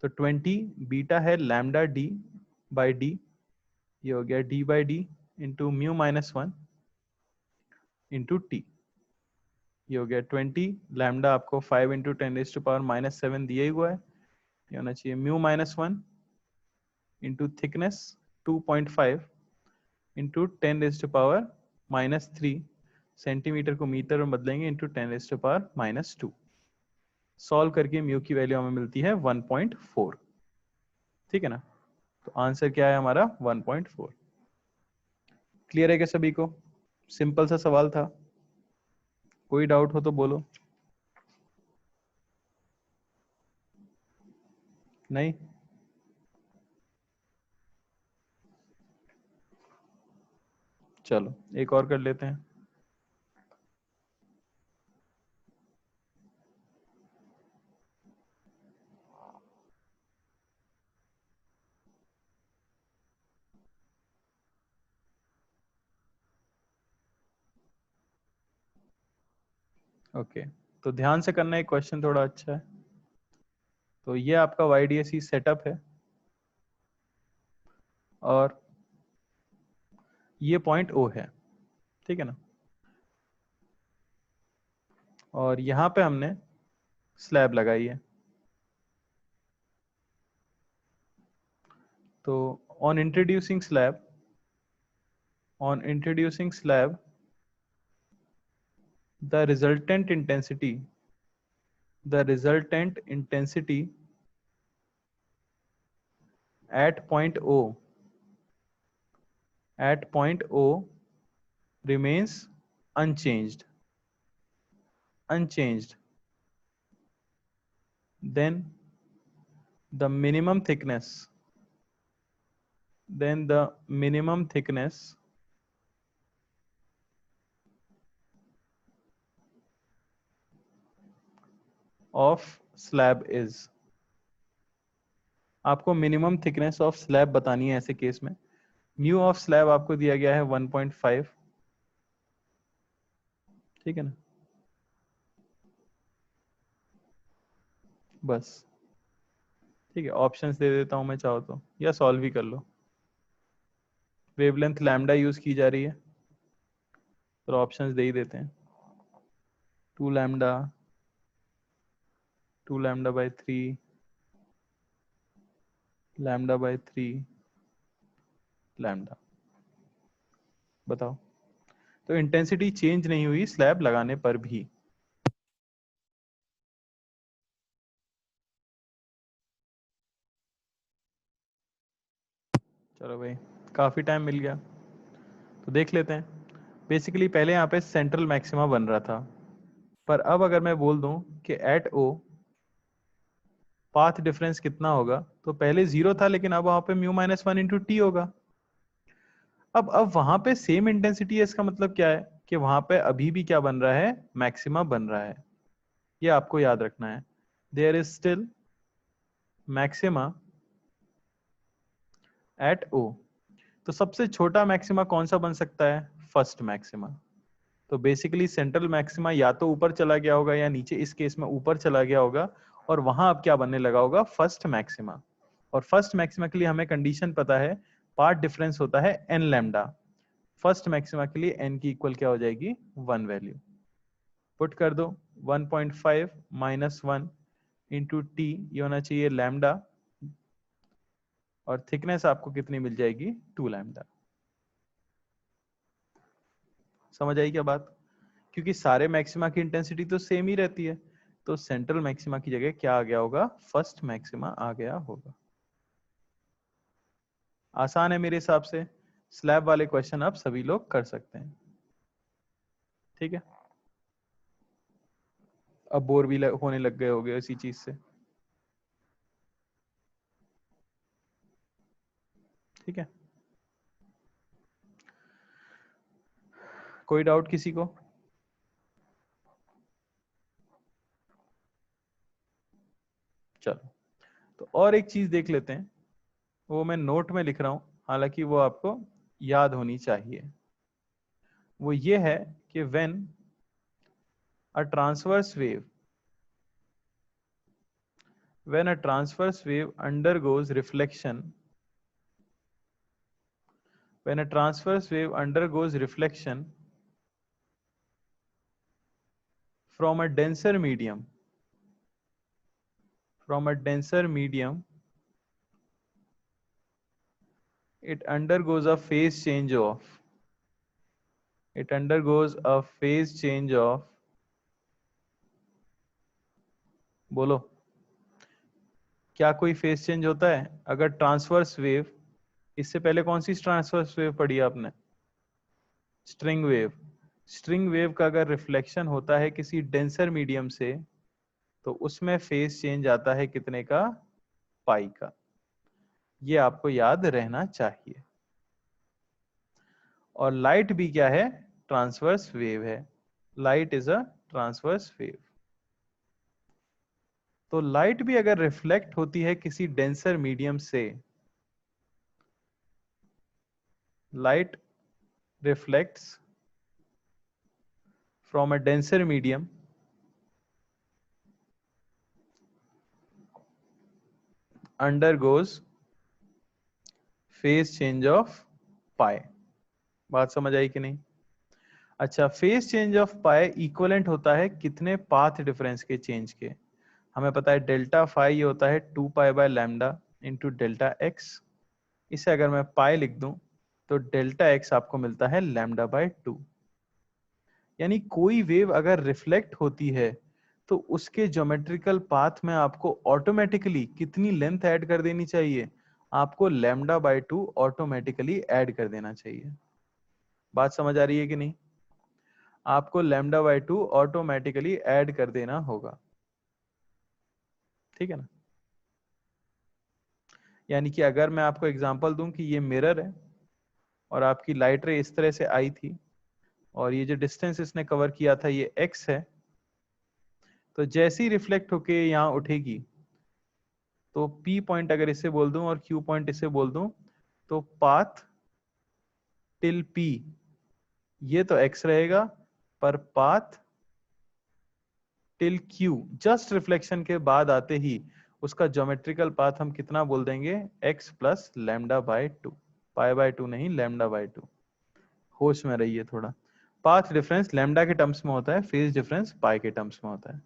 [SPEAKER 1] तो 20 बीटा है लैम्डा डी बाई डी, ये हो गया d by D into mu minus one into T. ये हो गया 20, लैम्डा आपको 5 इंटू 10⁻⁻⁷ दिया ही हुआ है, ये होना चाहिए mu minus one into thickness 2.5 into 10⁻⁻³ centimetre को मीटर में बदलेंगे इंटू 10⁻⁻²। सॉल्व करके म्यू की वैल्यू हमें मिलती है 1.4। ठीक है ना? तो आंसर क्या है हमारा? 1.4। क्लियर है क्या सभी को? सिंपल सा सवाल था, कोई डाउट हो तो बोलो। नहीं? चलो एक और कर लेते हैं। ओके, तो ध्यान से करना है, क्वेश्चन थोड़ा अच्छा है। तो ये आपका YDSE सेटअप है और ये पॉइंट O है, ठीक है ना? और यहाँ पे हमने स्लैब लगाई है। तो on introducing slab the resultant intensity at point O remains unchanged. Then the minimum thickness of slab is, आपको मिनिमम थिकनेस ऑफ स्लैब बतानी है ऐसे केस में। म्यू ऑफ स्लैब आपको दिया गया है 1.5, ठीक है ना? बस ठीक है, ऑप्शंस दे देता हूं मैं, चाहो तो, या सॉल्व ही कर लो। वेवलेंथ लैम्डा यूज की जा रही है, तो ऑप्शंस दे ही देते हैं। 2 lambda, 2 lambda by 3, lambda by 3, lambda. बताओ। तो इंटेंसिटी चेंज नहीं हुई स्लैब लगाने पर भी। चलो भाई, काफी टाइम मिल गया तो देख लेते हैं। बेसिकली पहले यहाँ पे सेंट्रल मैक्सिमा बन रहा था, पर अब अगर मैं बोल दूं कि एट ओ पाथ डिफरेंस कितना होगा, तो पहले 0 था लेकिन अब वहां पे mu minus one into T होगा। अब वहां पे सेम इंटेंसिटी है, इसका मतलब क्या है कि वहां पे अभी भी क्या बन रहा है? मैक्सिमा बन रहा है। ये आपको याद रखना है। There is still maxima at O. तो सबसे छोटा मैक्सिमा कौन सा बन सकता है? First maxima. तो बेसिकली सेंट्रल मैक्सिमा या तो ऊपर चला गया होगा या नीचे, इस केस में ऊपर चला गया होगा, और वहां अब क्या बनने लगा होगा? First maxima. और फर्स्ट मैक्सिमा के लिए हमें कंडीशन पता है, पार्ट डिफरेंस होता है n लैम्डा। फर्स्ट मैक्सिमा के लिए n की इक्वल क्या हो जाएगी? 1 वैल्यू। पुट कर दो, 1.5 माइनस 1 इंटू टी, ये होना चाहिए लैम्डा, और थिकनेस आपको कितनी मिल जाएगी? 2 लैम्डा। समझ आई क्या बात? क्योंकि सारे मैक्सिमा की इंटेंसिटी तो सेम ही रहती है, तो सेंट्रल मैक्सिमा की जगह क्या आ गया होगा? फर्स्ट मैक्सिमा आ गया होगा। आसान है मेरे हिसाब से, स्लैब वाले क्वेश्चन आप सभी लोग कर सकते हैं। ठीक है, अब बोर भी होने लग गए होगे इसी चीज से। ठीक है, कोई डाउट किसी को? चलो, तो और एक चीज देख लेते हैं, वो मैं नोट में लिख रहा हूं। हालांकि वो आपको याद होनी चाहिए। वो ये है कि when a transverse wave undergoes reflection, when a transverse wave undergoes reflection from a denser medium, it undergoes a phase change of, बोलो क्या कोई फेज चेंज होता है अगर ट्रांसवर्स वेव, इससे पहले कौन सी ट्रांसवर्स वेव पढ़ी आपने? String wave. स्ट्रिंग वेव का अगर रिफ्लेक्शन होता है किसी डेंसर मीडियम से, तो उसमें फेज चेंज आता है कितने का? पाई का। ये आपको याद रहना चाहिए। और लाइट भी क्या है? ट्रांसवर्स वेव है। Light is a transverse wave. तो लाइट भी अगर रिफ्लेक्ट होती है किसी डेंसर मीडियम से, light reflects from a denser medium undergoes phase change of pi. बात समझ आई कि नहीं? अच्छा, phase change of pi equivalent होता है कितने पाथ डिफरेंस के चेंज के? हमें पता है डेल्टा फाई ये होता है 2 पाई/लैम्डा इंटू डेल्टा एक्स। इसे अगर मैं पाई लिख दूं तो डेल्टा एक्स आपको मिलता है λ/2। यानी कोई वेव अगर रिफ्लेक्ट होती है तो उसके ज्योमेट्रिकल पाथ में आपको ऑटोमेटिकली कितनी लेंथ ऐड कर देनी चाहिए? आपको λ/2 ऑटोमेटिकली ऐड कर देना चाहिए। बात समझ आ रही है कि नहीं? आपको λ/2 ऑटोमेटिकली ऐड कर देना होगा। ठीक है ना? यानी कि अगर मैं आपको एग्जांपल दूं कि ये मिरर है और आपकी लाइट रे इस तरह से आई थी और ये जो डिस्टेंस इसने कवर किया था ये x है, तो जैसे ही रिफ्लेक्ट होके यहाँ उठेगी तो P पॉइंट अगर इसे बोल दूं और Q पॉइंट इसे बोल दूं, तो पाथ टिल P ये तो x रहेगा, पर path till Q just reflection के बाद आते ही उसका ज्योमेट्रिकल पाथ हम कितना बोल देंगे? x plus λ/2। पाई/2 नहीं, λ/2। होश में रहिए थोड़ा। पाथ डिफरेंस लैम्डा के टर्म्स में होता है, फेज डिफरेंस पाई के टर्म्स में होता है।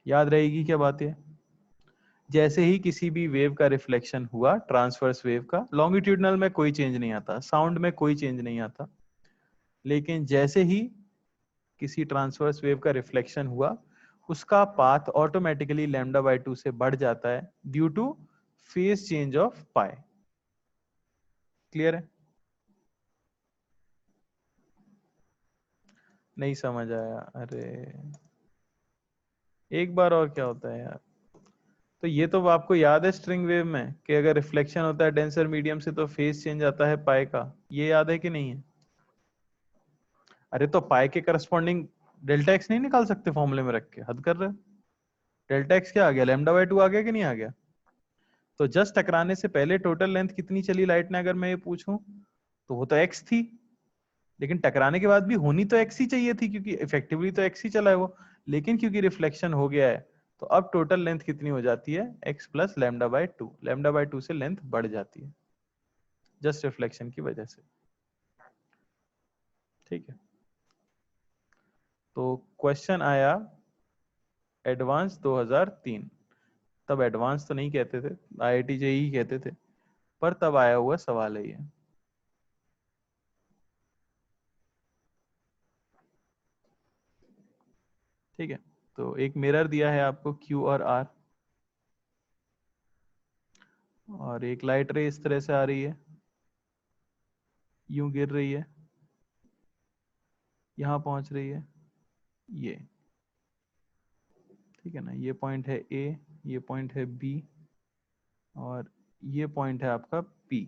[SPEAKER 1] याद रहेगी क्या बात है? जैसे ही किसी भी वेव का रिफ्लेक्शन हुआ, ट्रांसवर्स वेव का, लॉन्गिट्यूडनल में कोई चेंज नहीं आता, साउंड में कोई चेंज नहीं आता, लेकिन जैसे ही किसी ट्रांसवर्स वेव का रिफ्लेक्शन हुआ उसका पाथ ऑटोमेटिकली λ/2 से बढ़ जाता है due two phase change of pi. Clear है? नहीं समझ आया? अरे एक बार और क्या होता है यार? तो ये तो आपको याद है स्ट्रिंग वेव में कि अगर रिफ्लेक्शन होता है डेंसर मीडियम से तो फेज चेंज आता है पाई का। ये याद है कि नहीं है? अरे तो पाई के करस्पॉन्डिंग डेल्टा एक्स नहीं निकाल सकते फॉर्मूले में रख के? हद कर रहे हो। डेल्टा एक्स क्या आ गया? λ/2 आ गया कि नहीं आ गया? तो जस्ट टकराने से पहले टोटल लेंथ कितनी चली लाइट ने अगर मैं ये पूछूं, तो वो तो एक्स थी, लेकिन टकराने के बाद भी होनी तो एक्स ही चाहिए थी क्योंकि इफेक्टिवली तो एक्स ही चला है वो। लेकिन क्योंकि रिफ्लेक्शन हो गया है तो अब टोटल लेंथ कितनी हो जाती है? X plus λ/2। λ/2 से लेंथ बढ़ जाती है जस्ट रिफ्लेक्शन की वजह से। ठीक है, तो क्वेश्चन आया एडवांस 2003। तब एडवांस तो नहीं कहते थे, IIT JEE कहते थे, पर तब आया हुआ सवाल है ये। ठीक है, तो एक मिरर दिया है आपको Q और R, और एक लाइट रे इस तरह से आ रही है, यूं गिर रही है, यहां पहुंच रही है, ये। ठीक है ना? ये पॉइंट है A, ये पॉइंट है B, और ये पॉइंट है आपका P।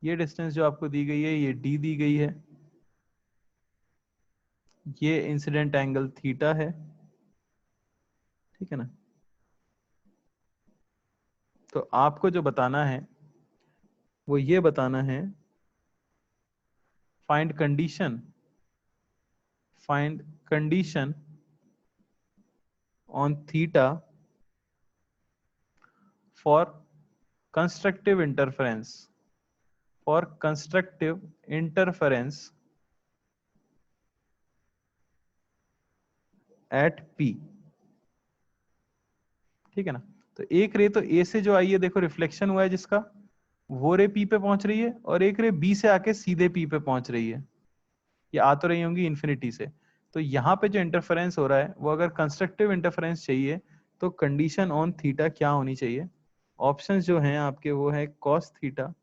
[SPEAKER 1] ये डिस्टेंस जो आपको दी गई है ये D दी गई है, ये इंसिडेंट एंगल थीटा है। ठीक है ना? तो आपको जो बताना है वो ये बताना है find condition on theta for constructive interference at P. ठीक है ना। तो एक रे तो ए से जो आई है, देखो रिफ्लेक्शन हुआ है जिसका, वो रे पी पे पहुंच रही है, और एक रे बी से आके सीधे पी पे पहुंच रही है। ये आ तो रही होंगी इन्फिनिटी से। तो यहाँ पे जो इंटरफेरेंस हो रहा है वो अगर कंस्ट्रक्टिव इंटरफेरेंस चाहिए तो कंडीशन ऑन थीटा क्या होनी चाहिए? ऑप्शंस जो हैं आपके वो है कॉस थीटा,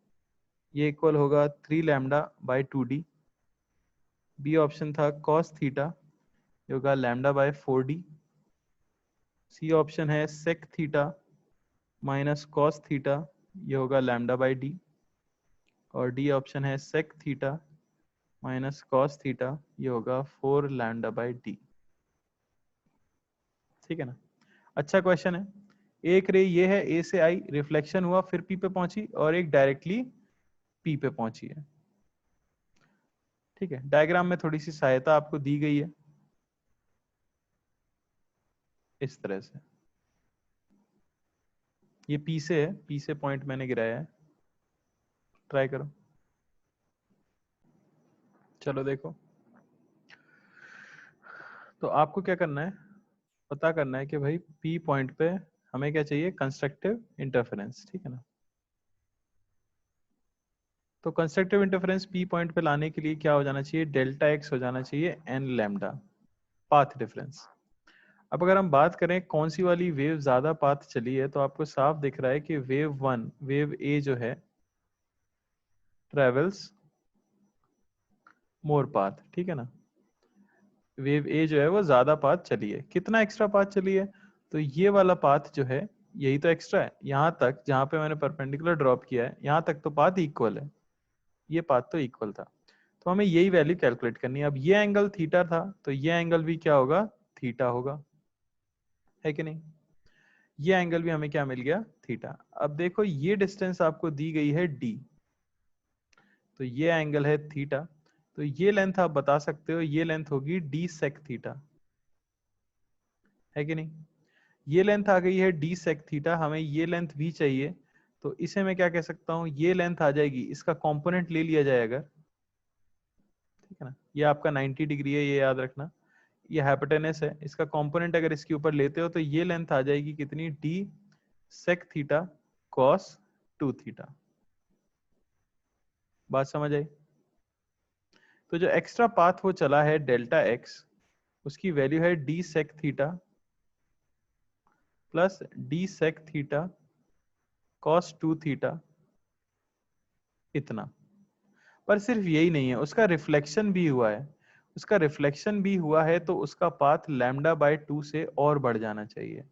[SPEAKER 1] ये इक्वल होगा 3 lambda by 2d। B option था कॉस थीटा, ये होगा lambda by 4d। C option है sec theta minus cos theta, ये होगा लैम्डा बाय डी। और डी ऑप्शन है sec theta minus cos theta, ये होगा 4 लैम्डा बाय डी। ठीक है ना। अच्छा क्वेश्चन है। एक रे ये है, ए से आई, रिफ्लेक्शन हुआ, फिर पी पे पहुंची, और एक डायरेक्टली पी पे पहुंची है। ठीक है, डायग्राम में थोड़ी सी सहायता आपको दी गई है इस तरह से। ये पी से है, पी से पॉइंट मैंने गिराया है, ट्राई करो। चलो देखो, तो आपको क्या करना है, पता करना है कि भाई पी पॉइंट पे हमें क्या चाहिए, कंस्ट्रक्टिव इंटरफेरेंस। ठीक है ना। तो कंस्ट्रक्टिव इंटरफेरेंस पी पॉइंट पे लाने के लिए क्या हो जाना चाहिए, डेल्टा एक्स हो जाना चाहिए एन लैम्डा, पाथ डिफरेंस। अब अगर हम बात करें कौन सी वाली वेव ज्यादा पाथ चली है, तो आपको साफ दिख रहा है कि वेव ए जो है ट्रेवल्स मोर पाथ। ठीक है ना। वेव ए जो है वो ज्यादा पाथ चली है। कितना एक्स्ट्रा पाथ चली है, तो ये वाला पाथ जो है यही तो एक्स्ट्रा है। यहाँ तक जहाँ पे मैंने परपेंडिकुलर ड्रॉप किया है, यहाँ तक तो पाथ इक्वल है, ये पाथ तो इक्वल था। तो हमें यही वैल्यू कैलकुलेट करनी है। अब ये एंगल थीटा था, तो ये एंगल भी क्या होगा, थीटा होगा, है कि नहीं। ये एंगल भी हमें क्या मिल गया, थीटा। अब देखो ये डिस्टेंस आपको दी गई है डी, तो ये एंगल है थीटा, तो ये लेंथ आप बता सकते हो, ये लेंथ होगी डी सेक थीटा, है कि नहीं। ये लेंथ आ गई है डी सेक थीटा, हमें ये लेंथ भी चाहिए, तो इसे मैं क्या कह सकता हूं, ये लेंथ आ जाएगी, इसका कंपोनेंट ले लिया जाए अगर, ठीक है ना। ये आपका 90 डिग्री है, ये याद रखना। ये हाइपोटेनस है, इसका कंपोनेंट अगर इसके ऊपर लेते हो तो ये लेंथ आ जाएगी कितनी, D sec theta cos 2 theta. बात समझ आई। तो जो एक्स्ट्रा पाथ वो चला है डेल्टा एक्स, उसकी वैल्यू है D sec theta plus D sec theta cos 2 theta, इतना। पर सिर्फ यही नहीं है, उसका रिफ्लेक्शन भी हुआ है। उसका रिफ्लेक्शन भी हुआ है तो उसका पाथ लैम्डा बाय 2 से और बढ़ जाना चाहिए।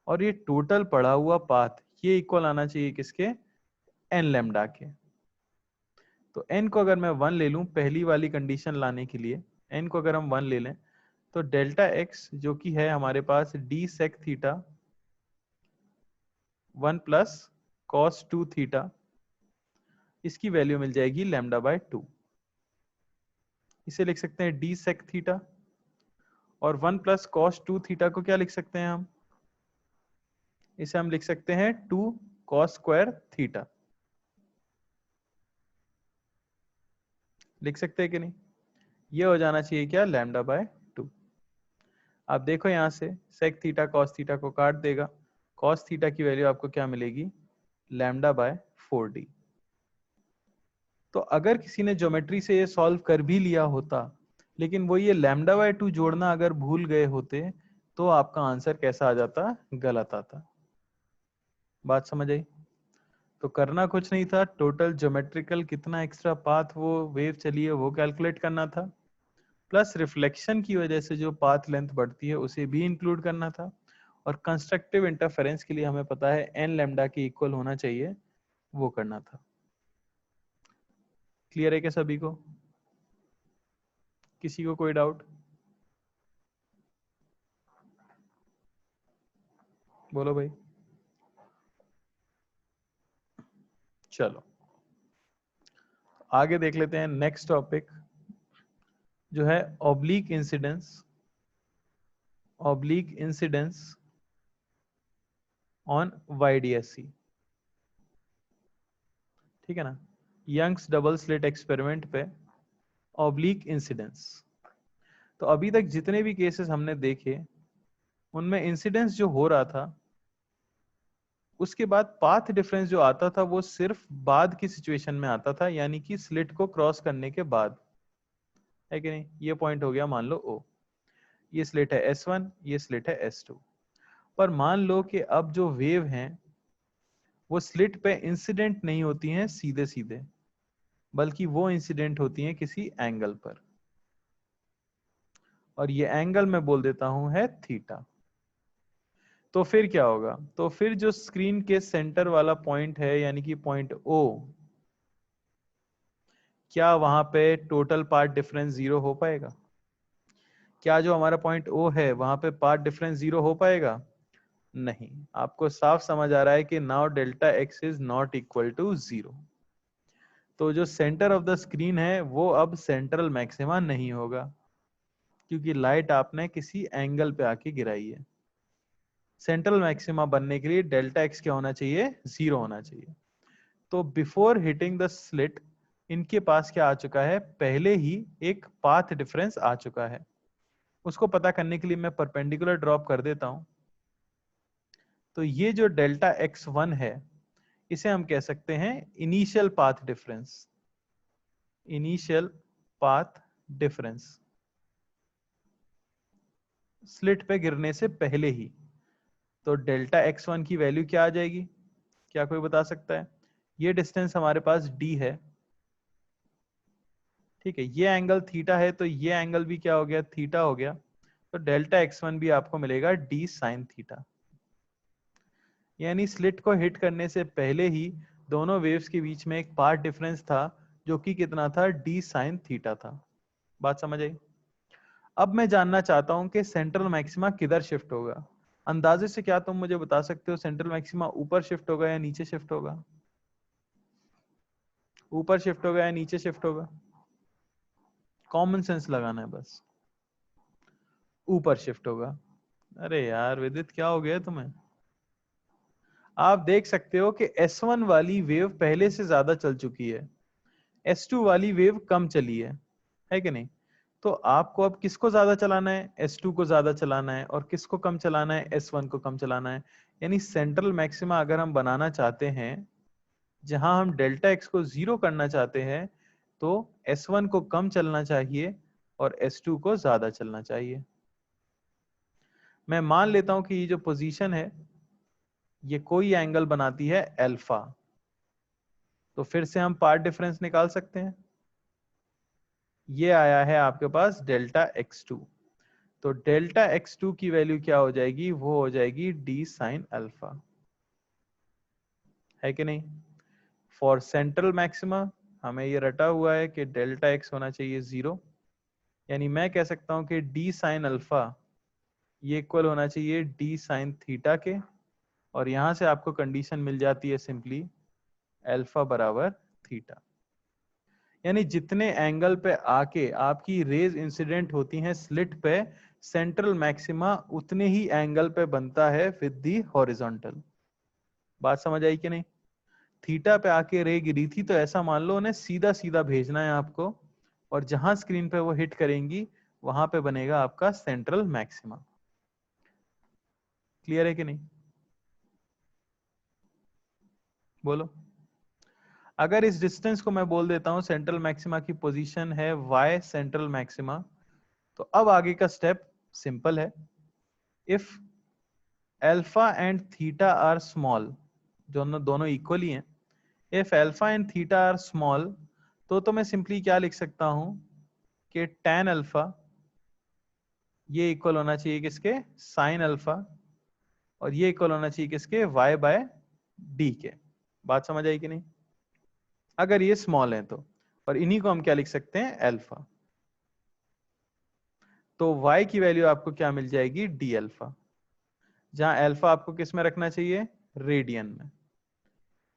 [SPEAKER 1] और ये टोटल पड़ा हुआ पाथ ये इक्वल आना चाहिए किसके, एन लैम्डा के। तो एन को अगर मैं 1 ले लूं पहली वाली कंडीशन लाने के लिए, एन को अगर हम 1 ले लें, तो डेल्टा एक्स जो कि है हमारे पास D sec theta 1 plus cos 2 theta, इसकी वैल्यू मिल जाएगी लैम्डा बाय 2। इसे लिख सकते हैं डी सेक थीटा, और 1 प्लस कॉस 2 थीटा को क्या लिख सकते हैं हम, इसे हम लिख सकते हैं 2 कॉस स्क्वायर थीटा। लिख सकते हैं कि नहीं। ये हो जाना चाहिए क्या, लैम्डा बाय 2। आप देखो यहां से सेक थीटा कॉस थीटा को काट देगा, कॉस थीटा की वैल्यू आपको क्या मिलेगी, लैम्डा बाय 4d। तो अगर किसी ने ज्योमेट्री से ये सॉल्व कर भी लिया होता, लेकिन वो ये लैम्डा बाय 2 जोड़ना अगर भूल गए होते, तो आपका आंसर कैसा आ जाता, गलत आता। बात समझ आई। तो करना कुछ नहीं था, टोटल ज्योमेट्रिकल कितना एक्स्ट्रा पाथ वो वेव चली है वो कैलकुलेट करना था, प्लस रिफ्लेक्शन की वजह से जो पाथ लेंथ बढ़ती है उसे भी इंक्लूड करना था, और कंस्ट्रक्टिव इंटरफेरेंस के लिए हमें पता है एन लैम्डा के इक्वल होना चाहिए, वो करना था। क्लियर है क्या सभी को, किसी को कोई डाउट, बोलो भाई। चलो आगे देख लेते हैं नेक्स्ट टॉपिक जो है ऑब्लिक इंसिडेंस ऑन YDSC। ठीक है ना, यंग्स डबल स्लिट एक्सपेरिमेंट पे ऑब्लिक इंसिडेंस। तो अभी तक जितने भी केसेस हमने देखे उनमें इंसिडेंस जो हो रहा था उसके बाद पाथ डिफरेंस जो आता था वो सिर्फ बाद की सिचुएशन में आता था, यानी कि स्लिट को क्रॉस करने के बाद, है कि नहीं। ये पॉइंट हो गया मान लो O, ये स्लिट है S1, ये स्लिट है S2। पर मान लो कि अब जो वेव हैं वो स्लिट पे इंसिडेंट नहीं होती हैं सीधे सीधे, बल्कि वो इंसिडेंट होती हैं किसी एंगल पर, और ये एंगल मैं बोल देता हूं है थीटा। तो फिर क्या होगा, तो फिर जो स्क्रीन के सेंटर वाला पॉइंट है यानी कि पॉइंट O, क्या वहां पे टोटल पाथ डिफरेंस 0 हो पाएगा? क्या जो हमारा पॉइंट O है वहां पे पाथ डिफरेंस 0 हो पाएगा? नहीं। आपको साफ समझ आ रहा है कि now delta X is not equal to 0। तो जो सेंटर ऑफ द स्क्रीन है वो अब सेंट्रल मैक्सिमा नहीं होगा, क्योंकि लाइट आपने किसी एंगल पे आके गिराई है। सेंट्रल मैक्सिमा बनने के लिए डेल्टा एक्स क्या होना चाहिए? 0 होना चाहिए। तो बिफोर हिटिंग द स्लिट इनके पास क्या आ चुका है? पहले ही एक पाथ डिफरेंस आ चुका है। उसको पता करने के लिए मैं परपेंडिकुलर ड्रॉप कर देता हूं। तो ये जो डेल्टा x1 है इसे हम कह सकते हैं initial path difference. Initial path difference slit पे गिरने से पहले ही। तो डेल्टा x1 की वैल्यू क्या आ जाएगी? क्या कोई बता सकता है? ये डिस्टेंस हमारे पास d है, ठीक है। ये एंगल थीटा है तो ये एंगल भी क्या हो गया? थीटा हो गया। तो डेल्टा x1 भी आपको मिलेगा d साइन थीटा। यानी स्लिट को हिट करने से पहले ही दोनों वेव्स के बीच में एक पाथ डिफरेंस था जो कि कितना था? d साइन थीटा था। बात समझ आई? अब मैं जानना चाहता हूं कि सेंट्रल मैक्सिमा किधर शिफ्ट होगा। अंदाजे से क्या तुम मुझे बता सकते हो सेंट्रल मैक्सिमा ऊपर शिफ्ट होगा या नीचे शिफ्ट होगा? ऊपर शिफ्ट होगा या नीचे शिफ्ट होगा? कॉमन सेंस लगाना है बस। ऊपर शिफ्ट होगा। अरे यार विदित क्या हो गया तुम्हें? आप देख सकते हो कि S1 वाली वेव पहले से ज्यादा चल चुकी है, S2 वाली वेव कम चली है कि नहीं? तो आपको अब किसको ज्यादा चलाना है? S2 को ज्यादा चलाना है। और किसको कम चलाना है? S1 को कम चलाना है। यानी सेंट्रल मैक्सिमा अगर हम बनाना चाहते हैं जहां हम डेल्टा एक्स को 0 करना चाहते हैं तो S1 को कम चलना चाहिए और S2 को ज्यादा चलना चाहिए। मैं मान लेता हूं कि ये जो पोजीशन है ये कोई एंगल बनाती है अल्फा। तो फिर से हम पार्ट डिफरेंस निकाल सकते हैं। ये आया है आपके पास डेल्टा x2। तो डेल्टा x2 की वैल्यू क्या हो जाएगी? वो हो जाएगी d साइन अल्फा, है कि नहीं। फॉर सेंट्रल मैक्सिमा हमें ये रटा हुआ है कि डेल्टा x होना चाहिए 0। यानी मैं कह सकता हूं कि d साइन अल्फा ये इक्वल होना चाहिए d साइन थीटा के। और यहां से आपको कंडीशन मिल जाती है सिंपली अल्फा बराबर थीटा। यानी जितने एंगल पे आके आपकी रेज इंसिडेंट होती हैं स्लिट पे, सेंट्रल मैक्सिमा उतने ही एंगल पे बनता है विद दी हॉरिजॉन्टल। बात समझ आई कि नहीं? थीटा पे आके रे गिरी थी तो ऐसा मान लो उन्हें सीधा सीधा भेजना है आपको, और जहां स्क्रीन पे वो हिट करेंगी वहां पे बनेगा आपका सेंट्रल मैक्सिमा। क्लियर है कि नहीं? बोलो। अगर इस डिस्टेंस को मैं बोल देता हूं सेंट्रल मैक्सिमा की पोजीशन है y सेंट्रल मैक्सिमा, तो अब आगे का स्टेप सिंपल है। If alpha and theta are small, दोनों इक्वल ही हैं, if alpha and theta are small, तो मैं सिंपली क्या लिख सकता हूं कि tan अल्फा ये इक्वल होना चाहिए किसके? Sine alpha. और ये इक्वल होना चाहिए किसके? y बाय डी के। बात समझ आई कि नहीं? अगर ये स्मॉल है तो, और इन्हीं को हम क्या लिख सकते हैं? अल्फा। तो y की वैल्यू आपको क्या मिल जाएगी? D alpha. जहां अल्फा आपको किस में रखना चाहिए? रेडियन में।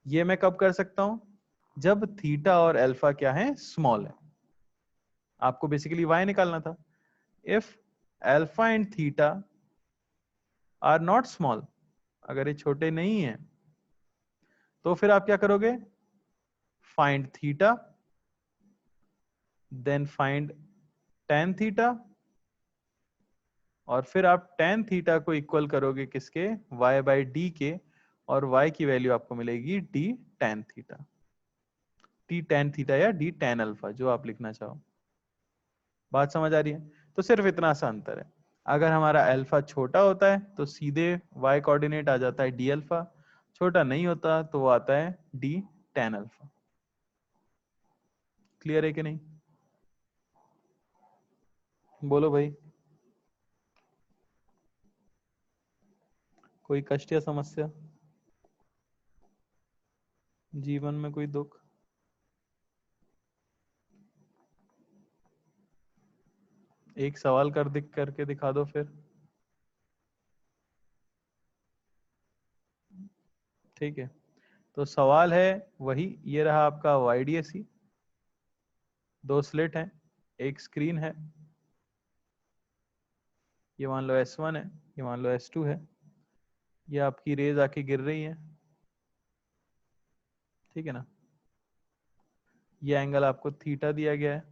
[SPEAKER 1] ये मैं कब कर सकता हूं? जब थीटा और अल्फा क्या है, स्मॉल है। आपको बेसिकली y निकालना था। If alpha and theta are not small, अगर ये छोटे नहीं है, तो फिर आप क्या करोगे, find theta, then find tan theta, और फिर आप tan थीटा को इक्वल करोगे किसके, y बाई डी के, और y की वैल्यू आपको मिलेगी d tan theta, d tan theta या d tan अल्फा, जो आप लिखना चाहो। बात समझ आ रही है? तो सिर्फ इतना सा अंतर है। अगर हमारा अल्फा छोटा होता है तो सीधे y कोऑर्डिनेट आ जाता है d अल्फा, छोटा नहीं होता तो वो आता है d tan अल्फा। क्लियर है कि नहीं? बोलो भाई, कोई कष्ट या समस्या, जीवन में कोई दुख? एक सवाल करके दिखा दो फिर। ठीक है, तो सवाल है वही, ये रहा आपका YDAC, दो स्लिट हैं, एक स्क्रीन है, ये मान लो S1 है, ये मान लो S2 है, ये आपकी रेज आके गिर रही है, ठीक है ना। ये एंगल आपको थीटा दिया गया है,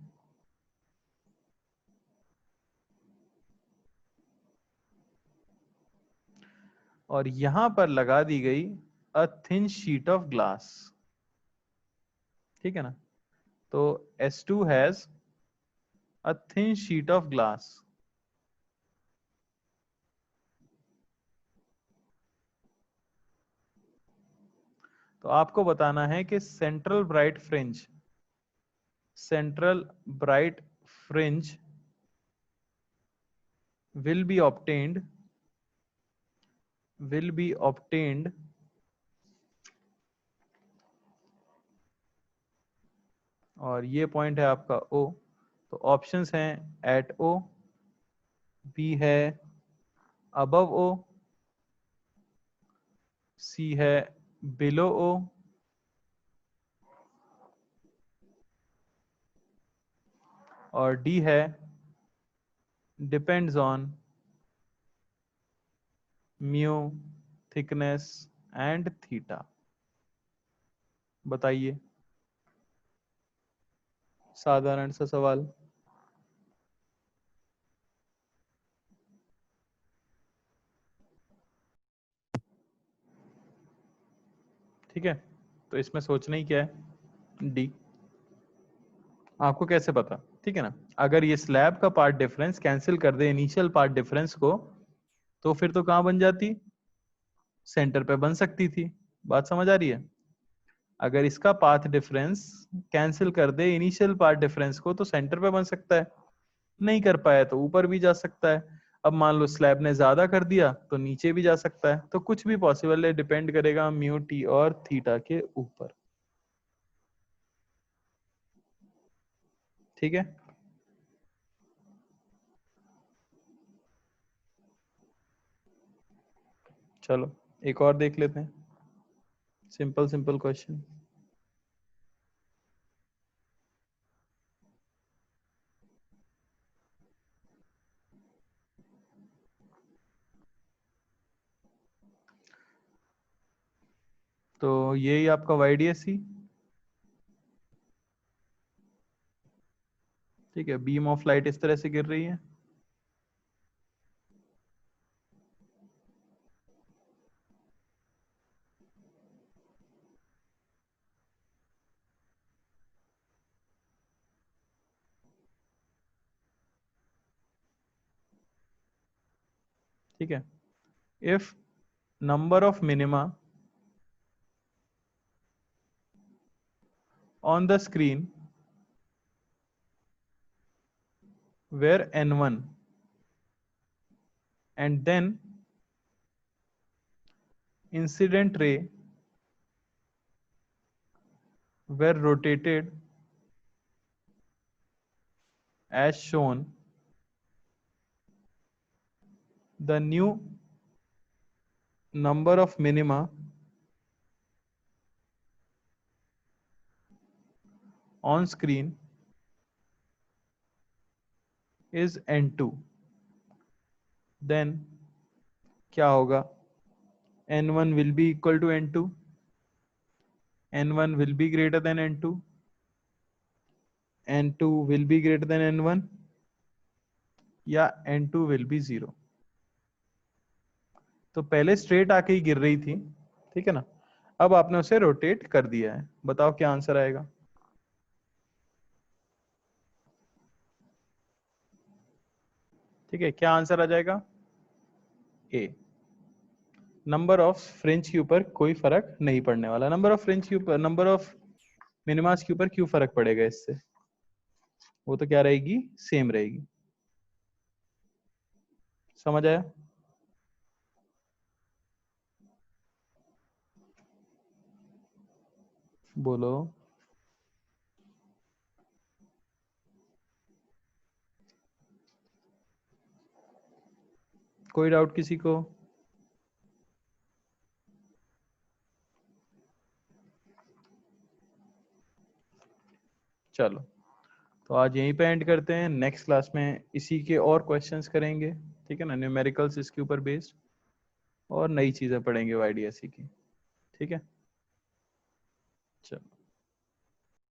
[SPEAKER 1] और यहां पर लगा दी गई a thin sheet of glass, ठीक है ना। तो S2 has a thin sheet of glass, तो आपको बताना है कि central bright fringe will be obtained will be obtained और ये पॉइंट है आपका O, तो ऑप्शंस हैं एट O, B है अबव O, C है बिलो O, और D है depends on mu, thickness and theta. बताइए, साधारण सा सवाल। ठीक है, तो इसमें सोचना ही क्या है, डी। आपको कैसे पता, ठीक है ना। अगर ये स्लैब का पार्ट डिफरेंस कैंसिल कर दे इनिशियल पार्ट डिफरेंस को, तो फिर तो कहां बन जाती, सेंटर पे बन सकती थी। बात समझ आ रही है? अगर इसका पाथ डिफरेंस कैंसिल कर दे इनिशियल पार्ट डिफरेंस को, तो सेंटर पे बन सकता है, नहीं कर पाया तो ऊपर भी जा सकता है। अब मान लो स्लैब ने ज्यादा कर दिया तो नीचे भी जा सकता है, तो कुछ भी पॉसिबल है, डिपेंड करेगा म्यू टी और थीटा के ऊपर। ठीक है, चलो एक और देख लेते हैं, सिंपल सिंपल क्वेश्चन। तो यही आपका YDSC, ठीक है, बीम ऑफ लाइट इस तरह से गिर रही है, ठीक है। If number of minima on the screen where n1 and then incident ray were rotated as shown, the new number of minima on screen is n2, then क्या होगा, n1 will be equal to n2, n1 will be greater than n2, n2 will be greater than n1, या n2 will be 0। तो पहले straight आके ही गिर रही थी, ठीक है ना, अब आपने उसे रोटेट कर दिया है। बताओ क्या आंसर आएगा। ठीक है, क्या आंसर आ जाएगा, ए। नंबर ऑफ फ्रिंज के ऊपर कोई फर्क नहीं पड़ने वाला। नंबर ऑफ फ्रिंज के ऊपर, नंबर ऑफ मिनिमास के ऊपर क्यों फर्क पड़ेगा इससे, वो तो क्या रहेगी, सेम रहेगी। समझ आया। बोलो, कोई डाउट किसी को। चलो, तो आज यहीं पे एंड करते हैं। नेक्स्ट क्लास में इसी के और क्वेश्चंस करेंगे, ठीक है ना, न्यूमेरिकल्स इसके ऊपर बेस्ड, और नई चीजें पढ़ेंगे YDSE की। ठीक है, चलो।